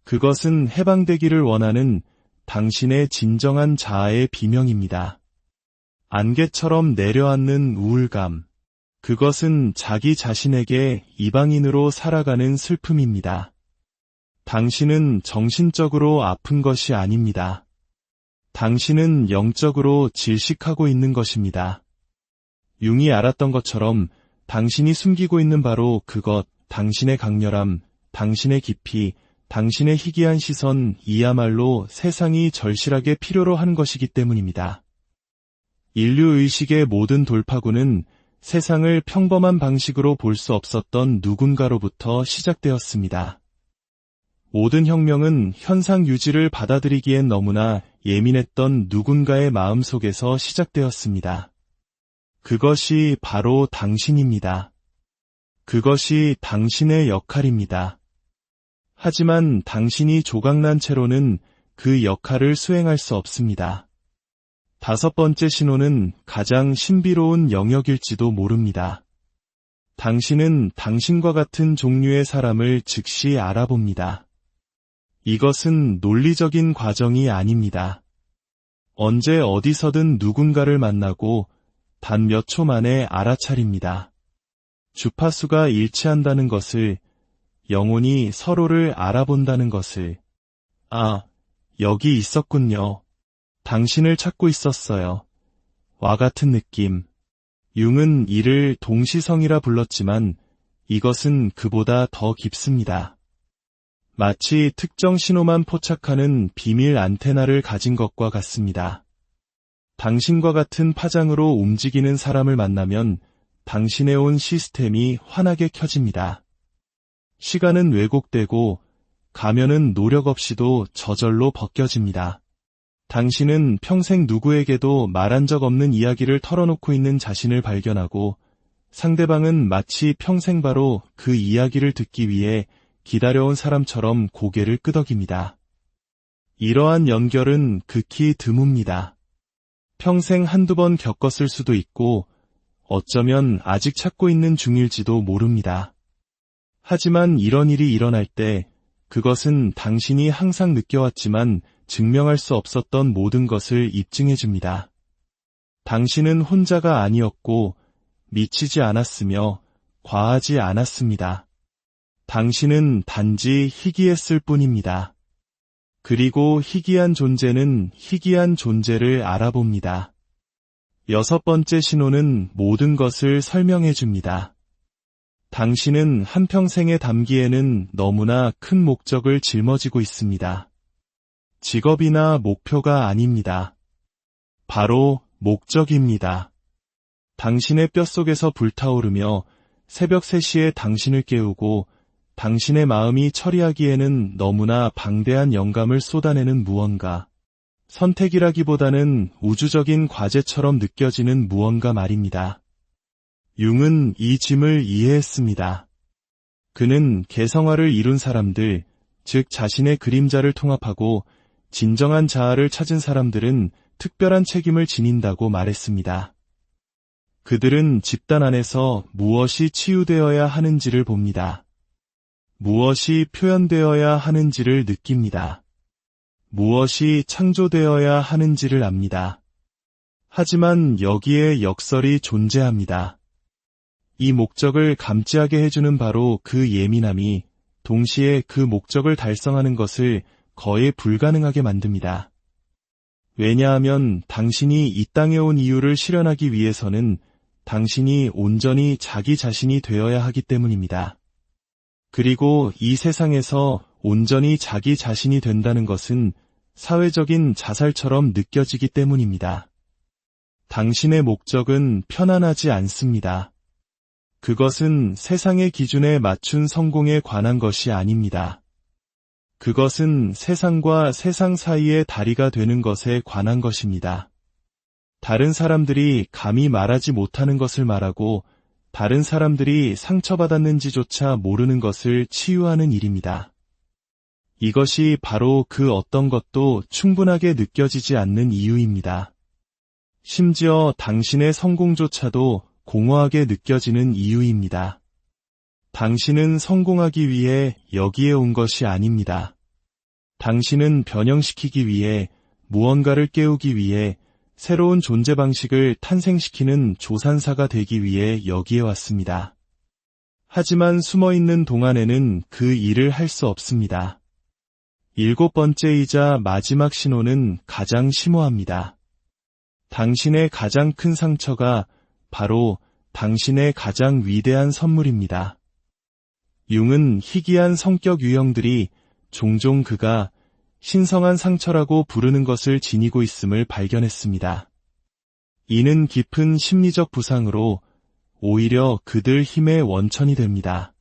그것은 해방되기를 원하는 당신의 진정한 자아의 비명입니다. 안개처럼 내려앉는 우울감. 그것은 자기 자신에게 이방인으로 살아가는 슬픔입니다. 당신은 정신적으로 아픈 것이 아닙니다. 당신은 영적으로 질식하고 있는 것입니다. 융이 알았던 것처럼 당신이 숨기고 있는 바로 그것, 당신의 강렬함, 당신의 깊이, 당신의 희귀한 시선, 이야말로 세상이 절실하게 필요로 하는 것이기 때문입니다. 인류의식의 모든 돌파구는 세상을 평범한 방식으로 볼 수 없었던 누군가로부터 시작되었습니다. 모든 혁명은 현상 유지를 받아들이기엔 너무나 예민했던 누군가의 마음속에서 시작되었습니다. 그것이 바로 당신입니다. 그것이 당신의 역할입니다. 하지만 당신이 조각난 채로는 그 역할을 수행할 수 없습니다. 5번째 신호는 가장 신비로운 영역일지도 모릅니다. 당신은 당신과 같은 종류의 사람을 즉시 알아봅니다. 이것은 논리적인 과정이 아닙니다. 언제 어디서든 누군가를 만나고 단 몇 초 만에 알아차립니다. 주파수가 일치한다는 것을, 영혼이 서로를 알아본다는 것을. 아, 여기 있었군요. 당신을 찾고 있었어요. 와 같은 느낌. 융은 이를 동시성이라 불렀지만 이것은 그보다 더 깊습니다. 마치 특정 신호만 포착하는 비밀 안테나를 가진 것과 같습니다. 당신과 같은 파장으로 움직이는 사람을 만나면 당신의 온 시스템이 환하게 켜집니다. 시간은 왜곡되고 가면은 노력 없이도 저절로 벗겨집니다. 당신은 평생 누구에게도 말한 적 없는 이야기를 털어놓고 있는 자신을 발견하고 상대방은 마치 평생 바로 그 이야기를 듣기 위해 기다려온 사람처럼 고개를 끄덕입니다. 이러한 연결은 극히 드뭅니다. 평생 한두 번 겪었을 수도 있고 어쩌면 아직 찾고 있는 중일지도 모릅니다. 하지만 이런 일이 일어날 때 그것은 당신이 항상 느껴왔지만 증명할 수 없었던 모든 것을 입증해줍니다. 당신은 혼자가 아니었고 미치지 않았으며 과하지 않았습니다. 당신은 단지 희귀했을 뿐입니다. 그리고 희귀한 존재는 희귀한 존재를 알아봅니다. 6번째 신호는 모든 것을 설명해줍니다. 당신은 한평생에 담기에는 너무나 큰 목적을 짊어지고 있습니다. 직업이나 목표가 아닙니다. 바로 목적입니다. 당신의 뼛속에서 불타오르며 새벽 3시에 당신을 깨우고 당신의 마음이 처리하기에는 너무나 방대한 영감을 쏟아내는 무언가. 선택이라기보다는 우주적인 과제처럼 느껴지는 무언가 말입니다. 융은 이 짐을 이해했습니다. 그는 개성화를 이룬 사람들, 즉 자신의 그림자를 통합하고 진정한 자아를 찾은 사람들은 특별한 책임을 지닌다고 말했습니다. 그들은 집단 안에서 무엇이 치유되어야 하는지를 봅니다. 무엇이 표현되어야 하는지를 느낍니다. 무엇이 창조되어야 하는지를 압니다. 하지만 여기에 역설이 존재합니다. 이 목적을 감지하게 해주는 바로 그 예민함이 동시에 그 목적을 달성하는 것을 거의 불가능하게 만듭니다. 왜냐하면 당신이 이 땅에 온 이유를 실현하기 위해서는 당신이 온전히 자기 자신이 되어야 하기 때문입니다. 그리고 이 세상에서 온전히 자기 자신이 된다는 것은 사회적인 자살처럼 느껴지기 때문입니다. 당신의 목적은 편안하지 않습니다. 그것은 세상의 기준에 맞춘 성공에 관한 것이 아닙니다. 그것은 세상과 세상 사이의 다리가 되는 것에 관한 것입니다. 다른 사람들이 감히 말하지 못하는 것을 말하고 다른 사람들이 상처받았는지조차 모르는 것을 치유하는 일입니다. 이것이 바로 그 어떤 것도 충분하게 느껴지지 않는 이유입니다. 심지어 당신의 성공조차도 공허하게 느껴지는 이유입니다. 당신은 성공하기 위해 여기에 온 것이 아닙니다. 당신은 변형시키기 위해, 무언가를 깨우기 위해, 새로운 존재 방식을 탄생시키는 조산사가 되기 위해 여기에 왔습니다. 하지만 숨어있는 동안에는 그 일을 할 수 없습니다. 7번째이자 마지막 신호는 가장 심오합니다. 당신의 가장 큰 상처가 바로 당신의 가장 위대한 선물입니다. 융은 희귀한 성격 유형들이 종종 그가 신성한 상처라고 부르는 것을 지니고 있음을 발견했습니다. 이는 깊은 심리적 부상으로 오히려 그들 힘의 원천이 됩니다.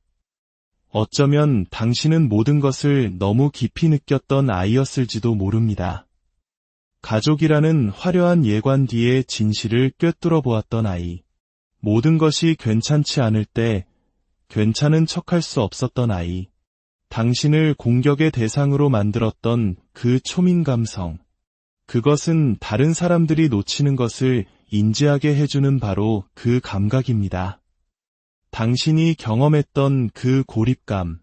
어쩌면 당신은 모든 것을 너무 깊이 느꼈던 아이였을지도 모릅니다. 가족이라는 화려한 예관 뒤에 진실을 꿰뚫어 보았던 아이. 모든 것이 괜찮지 않을 때 괜찮은 척할 수 없었던 아이. 당신을 공격의 대상으로 만들었던 그 초민 감성. 그것은 다른 사람들이 놓치는 것을 인지하게 해주는 바로 그 감각입니다. 당신이 경험했던 그 고립감.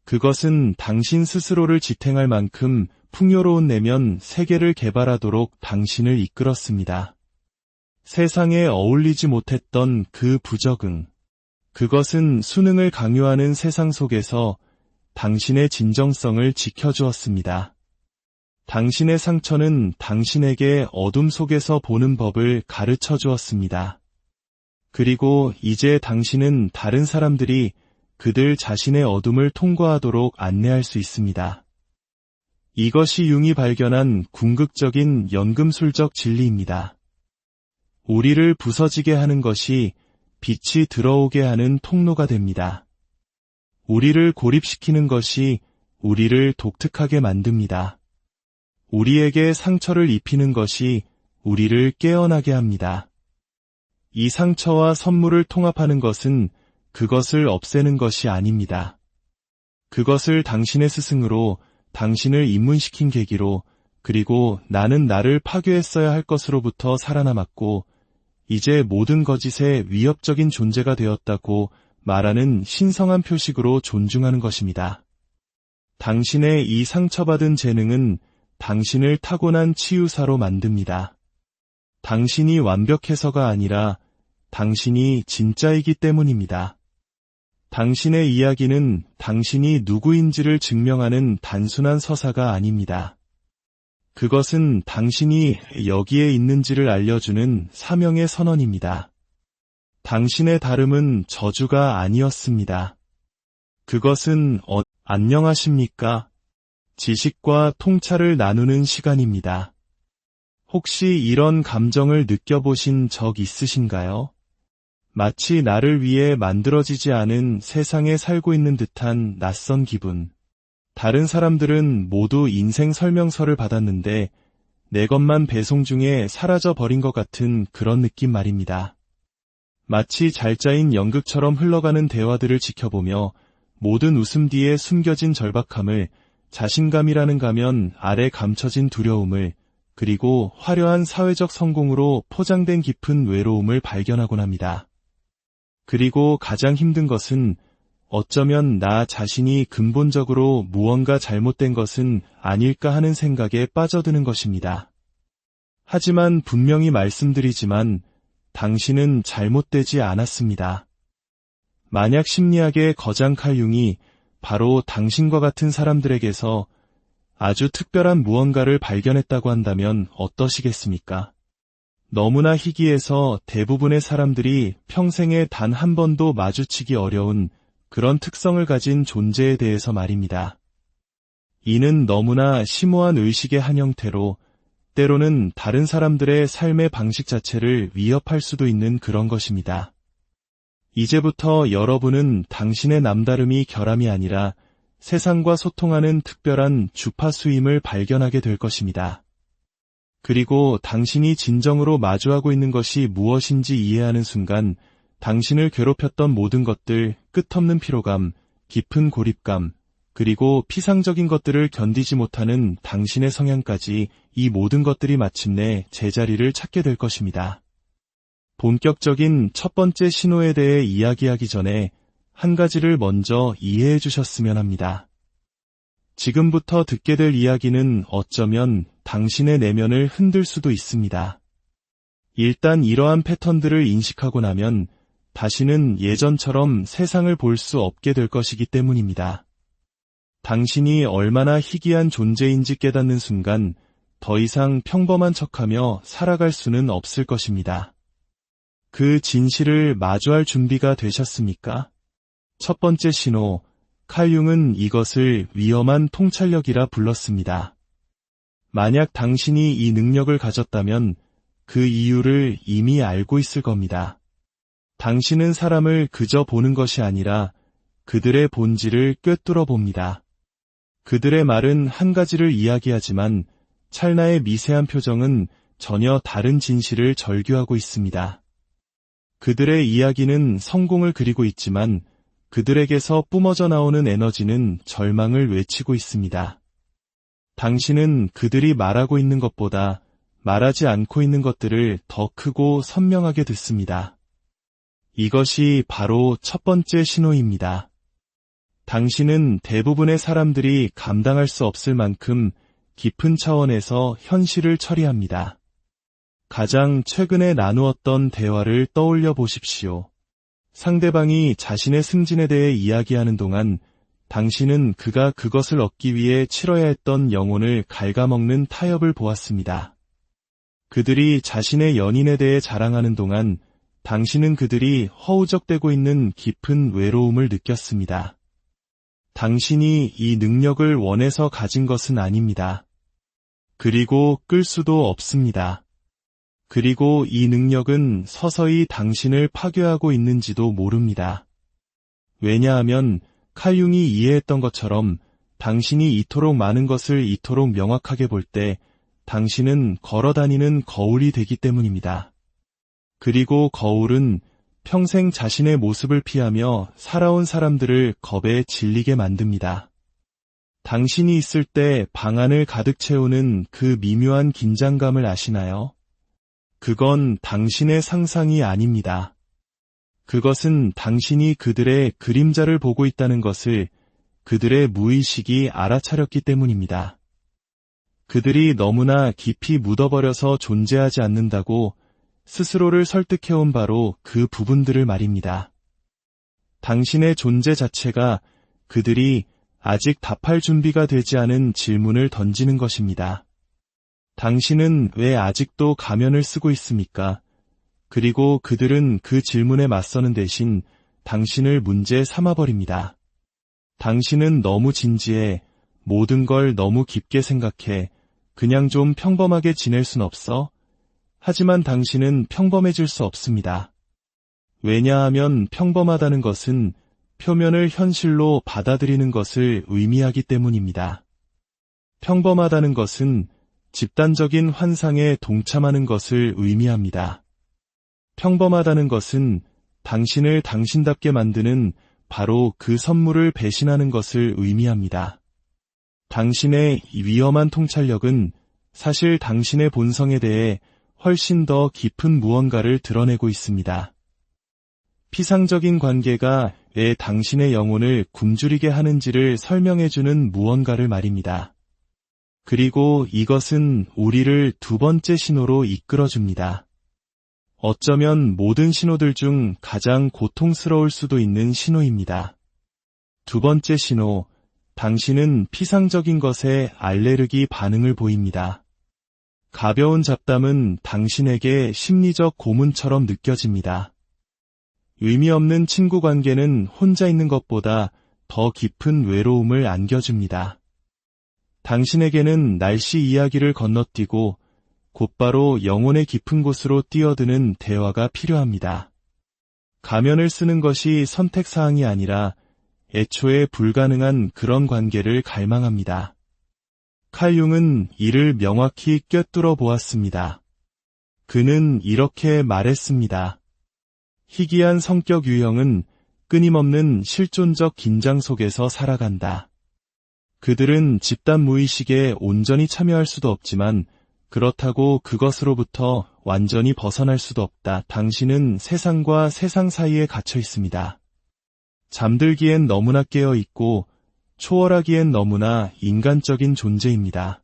그것은 당신 스스로를 지탱할 만큼 풍요로운 내면 세계를 개발하도록 당신을 이끌었습니다. 세상에 어울리지 못했던 그 부적응. 그것은 수능을 강요하는 세상 속에서 당신의 진정성을 지켜주었습니다. 당신의 상처는 당신에게 어둠 속에서 보는 법을 가르쳐 주었습니다. 그리고 이제 당신은 다른 사람들이 그들 자신의 어둠을 통과하도록 안내할 수 있습니다. 이것이 융이 발견한 궁극적인 연금술적 진리입니다. 우리를 부서지게 하는 것이 빛이 들어오게 하는 통로가 됩니다. 우리를 고립시키는 것이 우리를 독특하게 만듭니다. 우리에게 상처를 입히는 것이 우리를 깨어나게 합니다. 이 상처와 선물을 통합하는 것은 그것을 없애는 것이 아닙니다. 그것을 당신의 스승으로, 당신을 입문시킨 계기로, 그리고 나는 나를 파괴했어야 할 것으로부터 살아남았고 이제 모든 거짓의 위협적인 존재가 되었다고 말하는 신성한 표식으로 존중하는 것입니다. 당신의 이 상처받은 재능은 당신을 타고난 치유사로 만듭니다. 당신이 완벽해서가 아니라 당신이 진짜이기 때문입니다. 당신의 이야기는 당신이 누구인지를 증명하는 단순한 서사가 아닙니다. 그것은 당신이 여기에 있는지를 알려주는 사명의 선언입니다. 당신의 다름은 저주가 아니었습니다. 그것은 안녕하십니까? 지식과 통찰을 나누는 시간입니다. 혹시 이런 감정을 느껴보신 적 있으신가요? 마치 나를 위해 만들어지지 않은 세상에 살고 있는 듯한 낯선 기분. 다른 사람들은 모두 인생 설명서를 받았는데 내 것만 배송 중에 사라져 버린 것 같은 그런 느낌 말입니다. 마치 잘 짜인 연극처럼 흘러가는 대화들을 지켜보며 모든 웃음 뒤에 숨겨진 절박함을, 자신감이라는 가면 아래 감춰진 두려움을, 그리고 화려한 사회적 성공으로 포장된 깊은 외로움을 발견하곤 합니다. 그리고 가장 힘든 것은 어쩌면 나 자신이 근본적으로 무언가 잘못된 것은 아닐까 하는 생각에 빠져드는 것입니다. 하지만 분명히 말씀드리지만 당신은 잘못되지 않았습니다. 만약 심리학의 거장 칼 융이 바로 당신과 같은 사람들에게서 아주 특별한 무언가를 발견했다고 한다면 어떠시겠습니까? 너무나 희귀해서 대부분의 사람들이 평생에 단 한 번도 마주치기 어려운 그런 특성을 가진 존재에 대해서 말입니다. 이는 너무나 심오한 의식의 한 형태로 때로는 다른 사람들의 삶의 방식 자체를 위협할 수도 있는 그런 것입니다. 이제부터 여러분은 당신의 남다름이 결함이 아니라 세상과 소통하는 특별한 주파수임을 발견하게 될 것입니다. 그리고 당신이 진정으로 마주하고 있는 것이 무엇인지 이해하는 순간 당신을 괴롭혔던 모든 것들, 끝없는 피로감, 깊은 고립감, 그리고 피상적인 것들을 견디지 못하는 당신의 성향까지 이 모든 것들이 마침내 제자리를 찾게 될 것입니다. 본격적인 첫 번째 신호에 대해 이야기하기 전에 한 가지를 먼저 이해해 주셨으면 합니다. 지금부터 듣게 될 이야기는 어쩌면 당신의 내면을 흔들 수도 있습니다. 일단 이러한 패턴들을 인식하고 나면 다시는 예전처럼 세상을 볼 수 없게 될 것이기 때문입니다. 당신이 얼마나 희귀한 존재인지 깨닫는 순간 더 이상 평범한 척하며 살아갈 수는 없을 것입니다. 그 진실을 마주할 준비가 되셨습니까? 첫 번째 신호, 칼 융은 이것을 위험한 통찰력이라 불렀습니다. 만약 당신이 이 능력을 가졌다면 그 이유를 이미 알고 있을 겁니다. 당신은 사람을 그저 보는 것이 아니라 그들의 본질을 꿰뚫어 봅니다. 그들의 말은 한 가지를 이야기하지만 찰나의 미세한 표정은 전혀 다른 진실을 절규하고 있습니다. 그들의 이야기는 성공을 그리고 있지만 그들에게서 뿜어져 나오는 에너지는 절망을 외치고 있습니다. 당신은 그들이 말하고 있는 것보다 말하지 않고 있는 것들을 더 크고 선명하게 듣습니다. 이것이 바로 첫 번째 신호입니다. 당신은 대부분의 사람들이 감당할 수 없을 만큼 깊은 차원에서 현실을 처리합니다. 가장 최근에 나누었던 대화를 떠올려 보십시오. 상대방이 자신의 승진에 대해 이야기하는 동안 당신은 그가 그것을 얻기 위해 치러야 했던 영혼을 갉아먹는 타협을 보았습니다. 그들이 자신의 연인에 대해 자랑하는 동안 당신은 그들이 허우적대고 있는 깊은 외로움을 느꼈습니다. 당신이 이 능력을 원해서 가진 것은 아닙니다. 그리고 끌 수도 없습니다. 그리고 이 능력은 서서히 당신을 파괴하고 있는지도 모릅니다. 왜냐하면 칼 융이 이해했던 것처럼 당신이 이토록 많은 것을 이토록 명확하게 볼 때 당신은 걸어다니는 거울이 되기 때문입니다. 그리고 거울은 평생 자신의 모습을 피하며 살아온 사람들을 겁에 질리게 만듭니다. 당신이 있을 때 방 안을 가득 채우는 그 미묘한 긴장감을 아시나요? 그건 당신의 상상이 아닙니다. 그것은 당신이 그들의 그림자를 보고 있다는 것을 그들의 무의식이 알아차렸기 때문입니다. 그들이 너무나 깊이 묻어버려서 존재하지 않는다고 스스로를 설득해온 바로 그 부분들을 말입니다. 당신의 존재 자체가 그들이 아직 답할 준비가 되지 않은 질문을 던지는 것입니다. 당신은 왜 아직도 가면을 쓰고 있습니까? 그리고 그들은 그 질문에 맞서는 대신 당신을 문제 삼아버립니다. 당신은 너무 진지해, 모든 걸 너무 깊게 생각해, 그냥 좀 평범하게 지낼 순 없어? 하지만 당신은 평범해질 수 없습니다. 왜냐하면 평범하다는 것은 표면을 현실로 받아들이는 것을 의미하기 때문입니다. 평범하다는 것은 집단적인 환상에 동참하는 것을 의미합니다. 평범하다는 것은 당신을 당신답게 만드는 바로 그 선물을 배신하는 것을 의미합니다. 당신의 위험한 통찰력은 사실 당신의 본성에 대해 훨씬 더 깊은 무언가를 드러내고 있습니다. 피상적인 관계가 왜 당신의 영혼을 굶주리게 하는지를 설명해주는 무언가를 말입니다. 그리고 이것은 우리를 두 번째 신호로 이끌어줍니다. 어쩌면 모든 신호들 중 가장 고통스러울 수도 있는 신호입니다. 두 번째 신호, 당신은 피상적인 것에 알레르기 반응을 보입니다. 가벼운 잡담은 당신에게 심리적 고문처럼 느껴집니다. 의미 없는 친구 관계는 혼자 있는 것보다 더 깊은 외로움을 안겨줍니다. 당신에게는 날씨 이야기를 건너뛰고 곧바로 영혼의 깊은 곳으로 뛰어드는 대화가 필요합니다. 가면을 쓰는 것이 선택사항이 아니라 애초에 불가능한 그런 관계를 갈망합니다. 칼 융은 이를 명확히 꿰뚫어 보았습니다. 그는 이렇게 말했습니다. 희귀한 성격 유형은 끊임없는 실존적 긴장 속에서 살아간다. 그들은 집단 무의식에 온전히 참여할 수도 없지만 그렇다고 그것으로부터 완전히 벗어날 수도 없다. 당신은 세상과 세상 사이에 갇혀 있습니다. 잠들기엔 너무나 깨어 있고 초월하기엔 너무나 인간적인 존재입니다.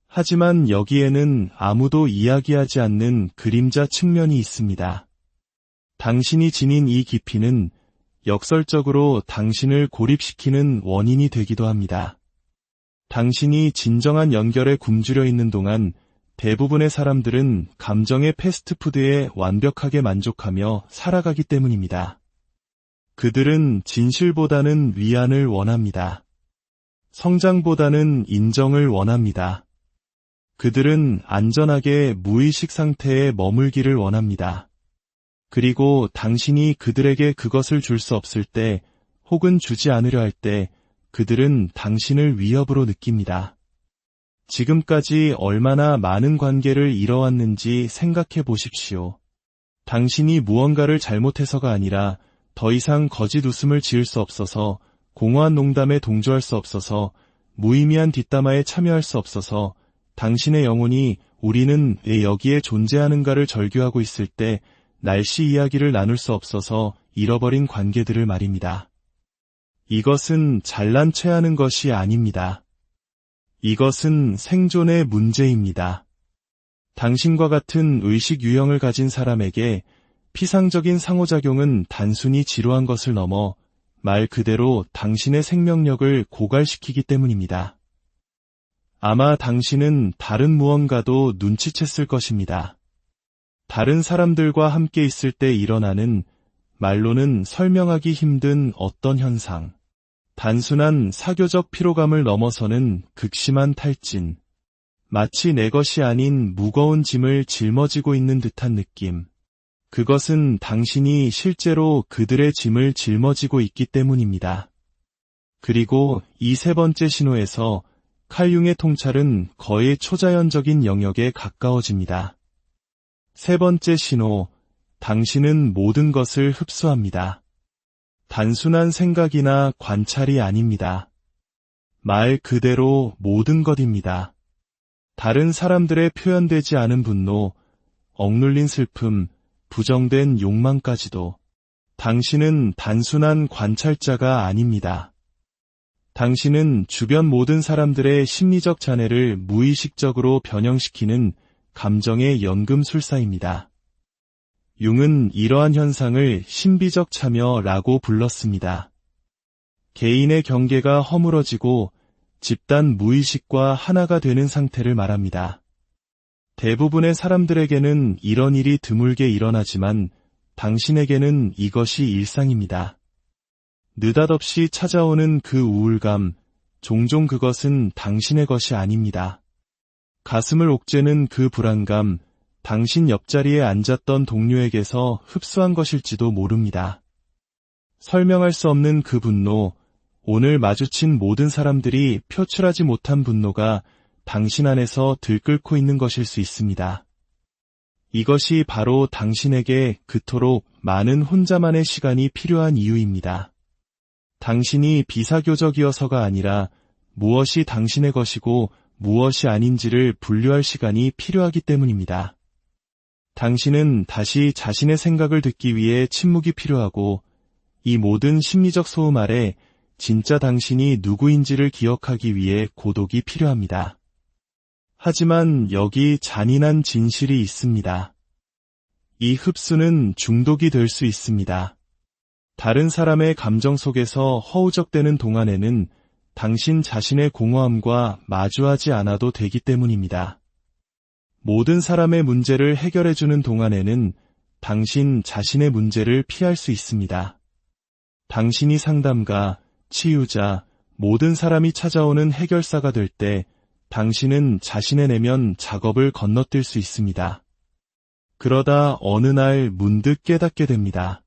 하지만 여기에는 아무도 이야기하지 않는 그림자 측면이 있습니다. 당신이 지닌 이 깊이는 역설적으로 당신을 고립시키는 원인이 되기도 합니다. 당신이 진정한 연결에 굶주려 있는 동안 대부분의 사람들은 감정의 패스트푸드에 완벽하게 만족하며 살아가기 때문입니다. 그들은 진실보다는 위안을 원합니다. 성장보다는 인정을 원합니다. 그들은 안전하게 무의식 상태에 머물기를 원합니다. 그리고 당신이 그들에게 그것을 줄 수 없을 때 혹은 주지 않으려 할 때 그들은 당신을 위협으로 느낍니다. 지금까지 얼마나 많은 관계를 잃어왔는지 생각해 보십시오. 당신이 무언가를 잘못해서가 아니라 더 이상 거짓 웃음을 지을 수 없어서, 공허한 농담에 동조할 수 없어서, 무의미한 뒷담화에 참여할 수 없어서, 당신의 영혼이 우리는 왜 여기에 존재하는가를 절규하고 있을 때 날씨 이야기를 나눌 수 없어서 잃어버린 관계들을 말입니다. 이것은 잘난 체하는 것이 아닙니다. 이것은 생존의 문제입니다. 당신과 같은 의식 유형을 가진 사람에게 피상적인 상호작용은 단순히 지루한 것을 넘어 말 그대로 당신의 생명력을 고갈시키기 때문입니다. 아마 당신은 다른 무언가도 눈치챘을 것입니다. 다른 사람들과 함께 있을 때 일어나는 말로는 설명하기 힘든 어떤 현상, 단순한 사교적 피로감을 넘어서는 극심한 탈진, 마치 내 것이 아닌 무거운 짐을 짊어지고 있는 듯한 느낌, 그것은 당신이 실제로 그들의 짐을 짊어지고 있기 때문입니다. 그리고 이 세 번째 신호에서 칼 융의 통찰은 거의 초자연적인 영역에 가까워집니다. 세 번째 신호, 당신은 모든 것을 흡수합니다. 단순한 생각이나 관찰이 아닙니다. 말 그대로 모든 것입니다. 다른 사람들의 표현되지 않은 분노, 억눌린 슬픔, 부정된 욕망까지도. 당신은 단순한 관찰자가 아닙니다. 당신은 주변 모든 사람들의 심리적 잔해를 무의식적으로 변형시키는 감정의 연금술사입니다. 융은 이러한 현상을 신비적 참여라고 불렀습니다. 개인의 경계가 허물어지고 집단 무의식과 하나가 되는 상태를 말합니다. 대부분의 사람들에게는 이런 일이 드물게 일어나지만 당신에게는 이것이 일상입니다. 느닷없이 찾아오는 그 우울감, 종종 그것은 당신의 것이 아닙니다. 가슴을 옥죄는 그 불안감, 당신 옆자리에 앉았던 동료에게서 흡수한 것일지도 모릅니다. 설명할 수 없는 그 분노, 오늘 마주친 모든 사람들이 표출하지 못한 분노가 당신 안에서 들끓고 있는 것일 수 있습니다. 이것이 바로 당신에게 그토록 많은 혼자만의 시간이 필요한 이유입니다. 당신이 비사교적이어서가 아니라 무엇이 당신의 것이고 무엇이 아닌지를 분류할 시간이 필요하기 때문입니다. 당신은 다시 자신의 생각을 듣기 위해 침묵이 필요하고 이 모든 심리적 소음 아래 진짜 당신이 누구인지를 기억하기 위해 고독이 필요합니다. 하지만 여기 잔인한 진실이 있습니다. 이 흡수는 중독이 될 수 있습니다. 다른 사람의 감정 속에서 허우적대는 동안에는 당신 자신의 공허함과 마주하지 않아도 되기 때문입니다. 모든 사람의 문제를 해결해주는 동안에는 당신 자신의 문제를 피할 수 있습니다. 당신이 상담가, 치유자, 모든 사람이 찾아오는 해결사가 될 때 당신은 자신의 내면 작업을 건너뛸 수 있습니다. 그러다 어느 날 문득 깨닫게 됩니다.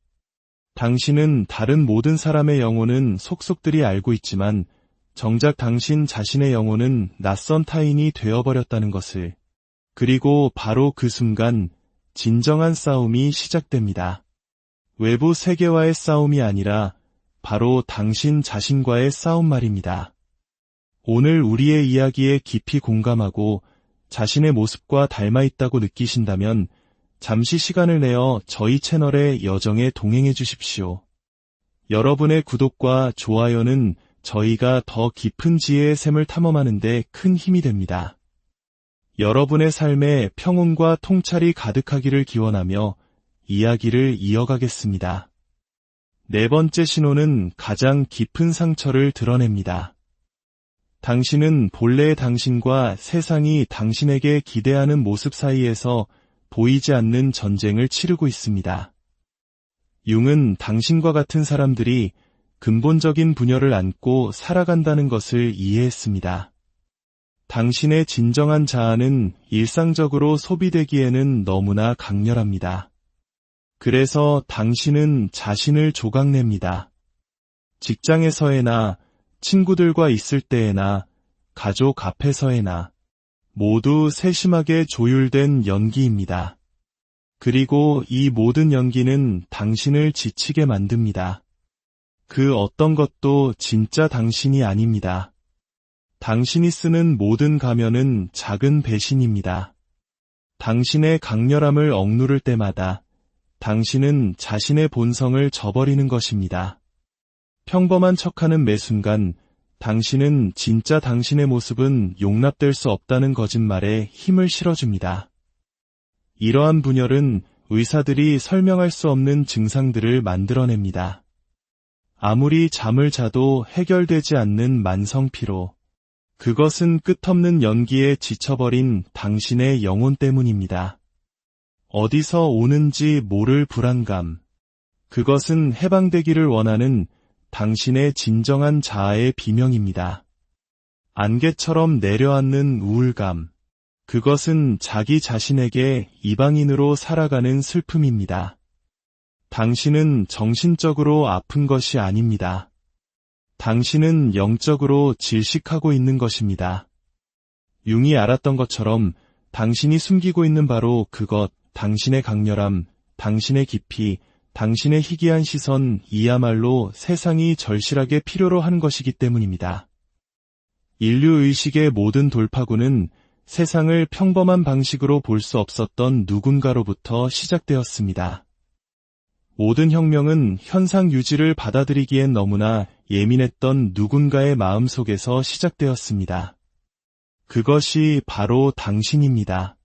당신은 다른 모든 사람의 영혼은 속속들이 알고 있지만 정작 당신 자신의 영혼은 낯선 타인이 되어버렸다는 것을. 그리고 바로 그 순간 진정한 싸움이 시작됩니다. 외부 세계와의 싸움이 아니라 바로 당신 자신과의 싸움 말입니다. 오늘 우리의 이야기에 깊이 공감하고 자신의 모습과 닮아 있다고 느끼신다면 잠시 시간을 내어 저희 채널의 여정에 동행해 주십시오. 여러분의 구독과 좋아요는 저희가 더 깊은 지혜의 샘을 탐험하는 데 큰 힘이 됩니다. 여러분의 삶에 평온과 통찰이 가득하기를 기원하며 이야기를 이어가겠습니다. 네 번째 신호는 가장 깊은 상처를 드러냅니다. 당신은 본래의 당신과 세상이 당신에게 기대하는 모습 사이에서 보이지 않는 전쟁을 치르고 있습니다. 융은 당신과 같은 사람들이 근본적인 분열을 안고 살아간다는 것을 이해했습니다. 당신의 진정한 자아는 일상적으로 소비되기에는 너무나 강렬합니다. 그래서 당신은 자신을 조각냅니다. 직장에서에나 친구들과 있을 때에나 가족 앞에서에나 모두 세심하게 조율된 연기입니다. 그리고 이 모든 연기는 당신을 지치게 만듭니다. 그 어떤 것도 진짜 당신이 아닙니다. 당신이 쓰는 모든 가면은 작은 배신입니다. 당신의 강렬함을 억누를 때마다 당신은 자신의 본성을 저버리는 것입니다. 평범한 척하는 매 순간 당신은 진짜 당신의 모습은 용납될 수 없다는 거짓말에 힘을 실어줍니다. 이러한 분열은 의사들이 설명할 수 없는 증상들을 만들어냅니다. 아무리 잠을 자도 해결되지 않는 만성 피로. 그것은 끝없는 연기에 지쳐버린 당신의 영혼 때문입니다. 어디서 오는지 모를 불안감. 그것은 해방되기를 원하는 당신의 진정한 자아의 비명입니다. 안개처럼 내려앉는 우울감. 그것은 자기 자신에게 이방인으로 살아가는 슬픔입니다. 당신은 정신적으로 아픈 것이 아닙니다. 당신은 영적으로 질식하고 있는 것입니다. 융이 알았던 것처럼 당신이 숨기고 있는 바로 그것, 당신의 강렬함, 당신의 깊이, 당신의 희귀한 시선, 이야말로 세상이 절실하게 필요로 하는 것이기 때문입니다. 인류의식의 모든 돌파구는 세상을 평범한 방식으로 볼 수 없었던 누군가로부터 시작되었습니다. 모든 혁명은 현상 유지를 받아들이기엔 너무나 예민했던 누군가의 마음속에서 시작되었습니다. 그것이 바로 당신입니다.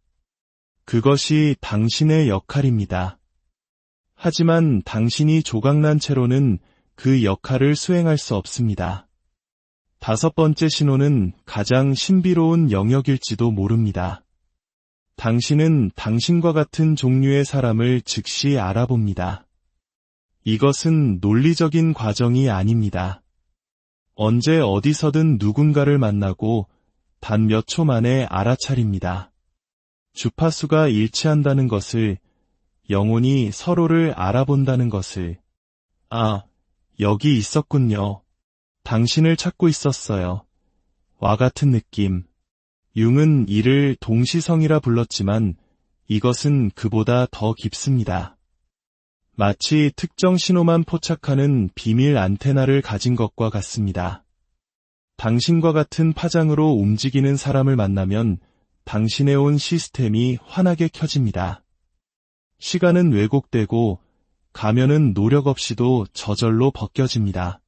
그것이 당신의 역할입니다. 하지만 당신이 조각난 채로는 그 역할을 수행할 수 없습니다. 다섯 번째 신호는 가장 신비로운 영역일지도 모릅니다. 당신은 당신과 같은 종류의 사람을 즉시 알아봅니다. 이것은 논리적인 과정이 아닙니다. 언제 어디서든 누군가를 만나고 단 몇 초 만에 알아차립니다. 주파수가 일치한다는 것을, 영혼이 서로를 알아본다는 것을. 아, 여기 있었군요. 당신을 찾고 있었어요. 와 같은 느낌. 융은 이를 동시성이라 불렀지만 이것은 그보다 더 깊습니다. 마치 특정 신호만 포착하는 비밀 안테나를 가진 것과 같습니다. 당신과 같은 파장으로 움직이는 사람을 만나면 당신의 온 시스템이 환하게 켜집니다. 시간은 왜곡되고 가면은 노력 없이도 저절로 벗겨집니다.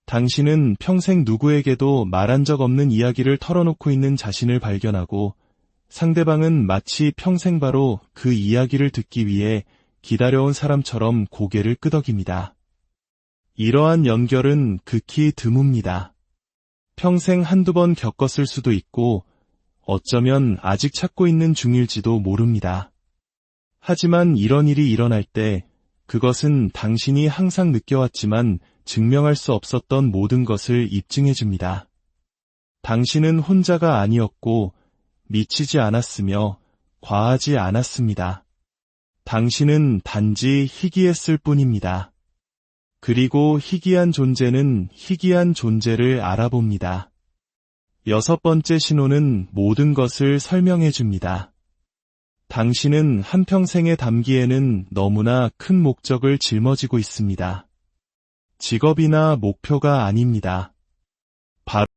당신은 평생 누구에게도 말한 적 없는 이야기를 털어놓고 있는 자신을 발견하고 상대방은 마치 평생 바로 그 이야기를 듣기 위해 기다려온 사람처럼 고개를 끄덕입니다. 이러한 연결은 극히 드뭅니다. 평생 한두 번 겪었을 수도 있고 어쩌면 아직 찾고 있는 중일지도 모릅니다. 하지만 이런 일이 일어날 때 그것은 당신이 항상 느껴왔지만 증명할 수 없었던 모든 것을 입증해줍니다. 당신은 혼자가 아니었고 미치지 않았으며 과하지 않았습니다. 당신은 단지 희귀했을 뿐입니다. 그리고 희귀한 존재는 희귀한 존재를 알아봅니다. 6번째 신호는 모든 것을 설명해 줍니다. 당신은 한평생에 담기에는 너무나 큰 목적을 짊어지고 있습니다. 직업이나 목표가 아닙니다. 바로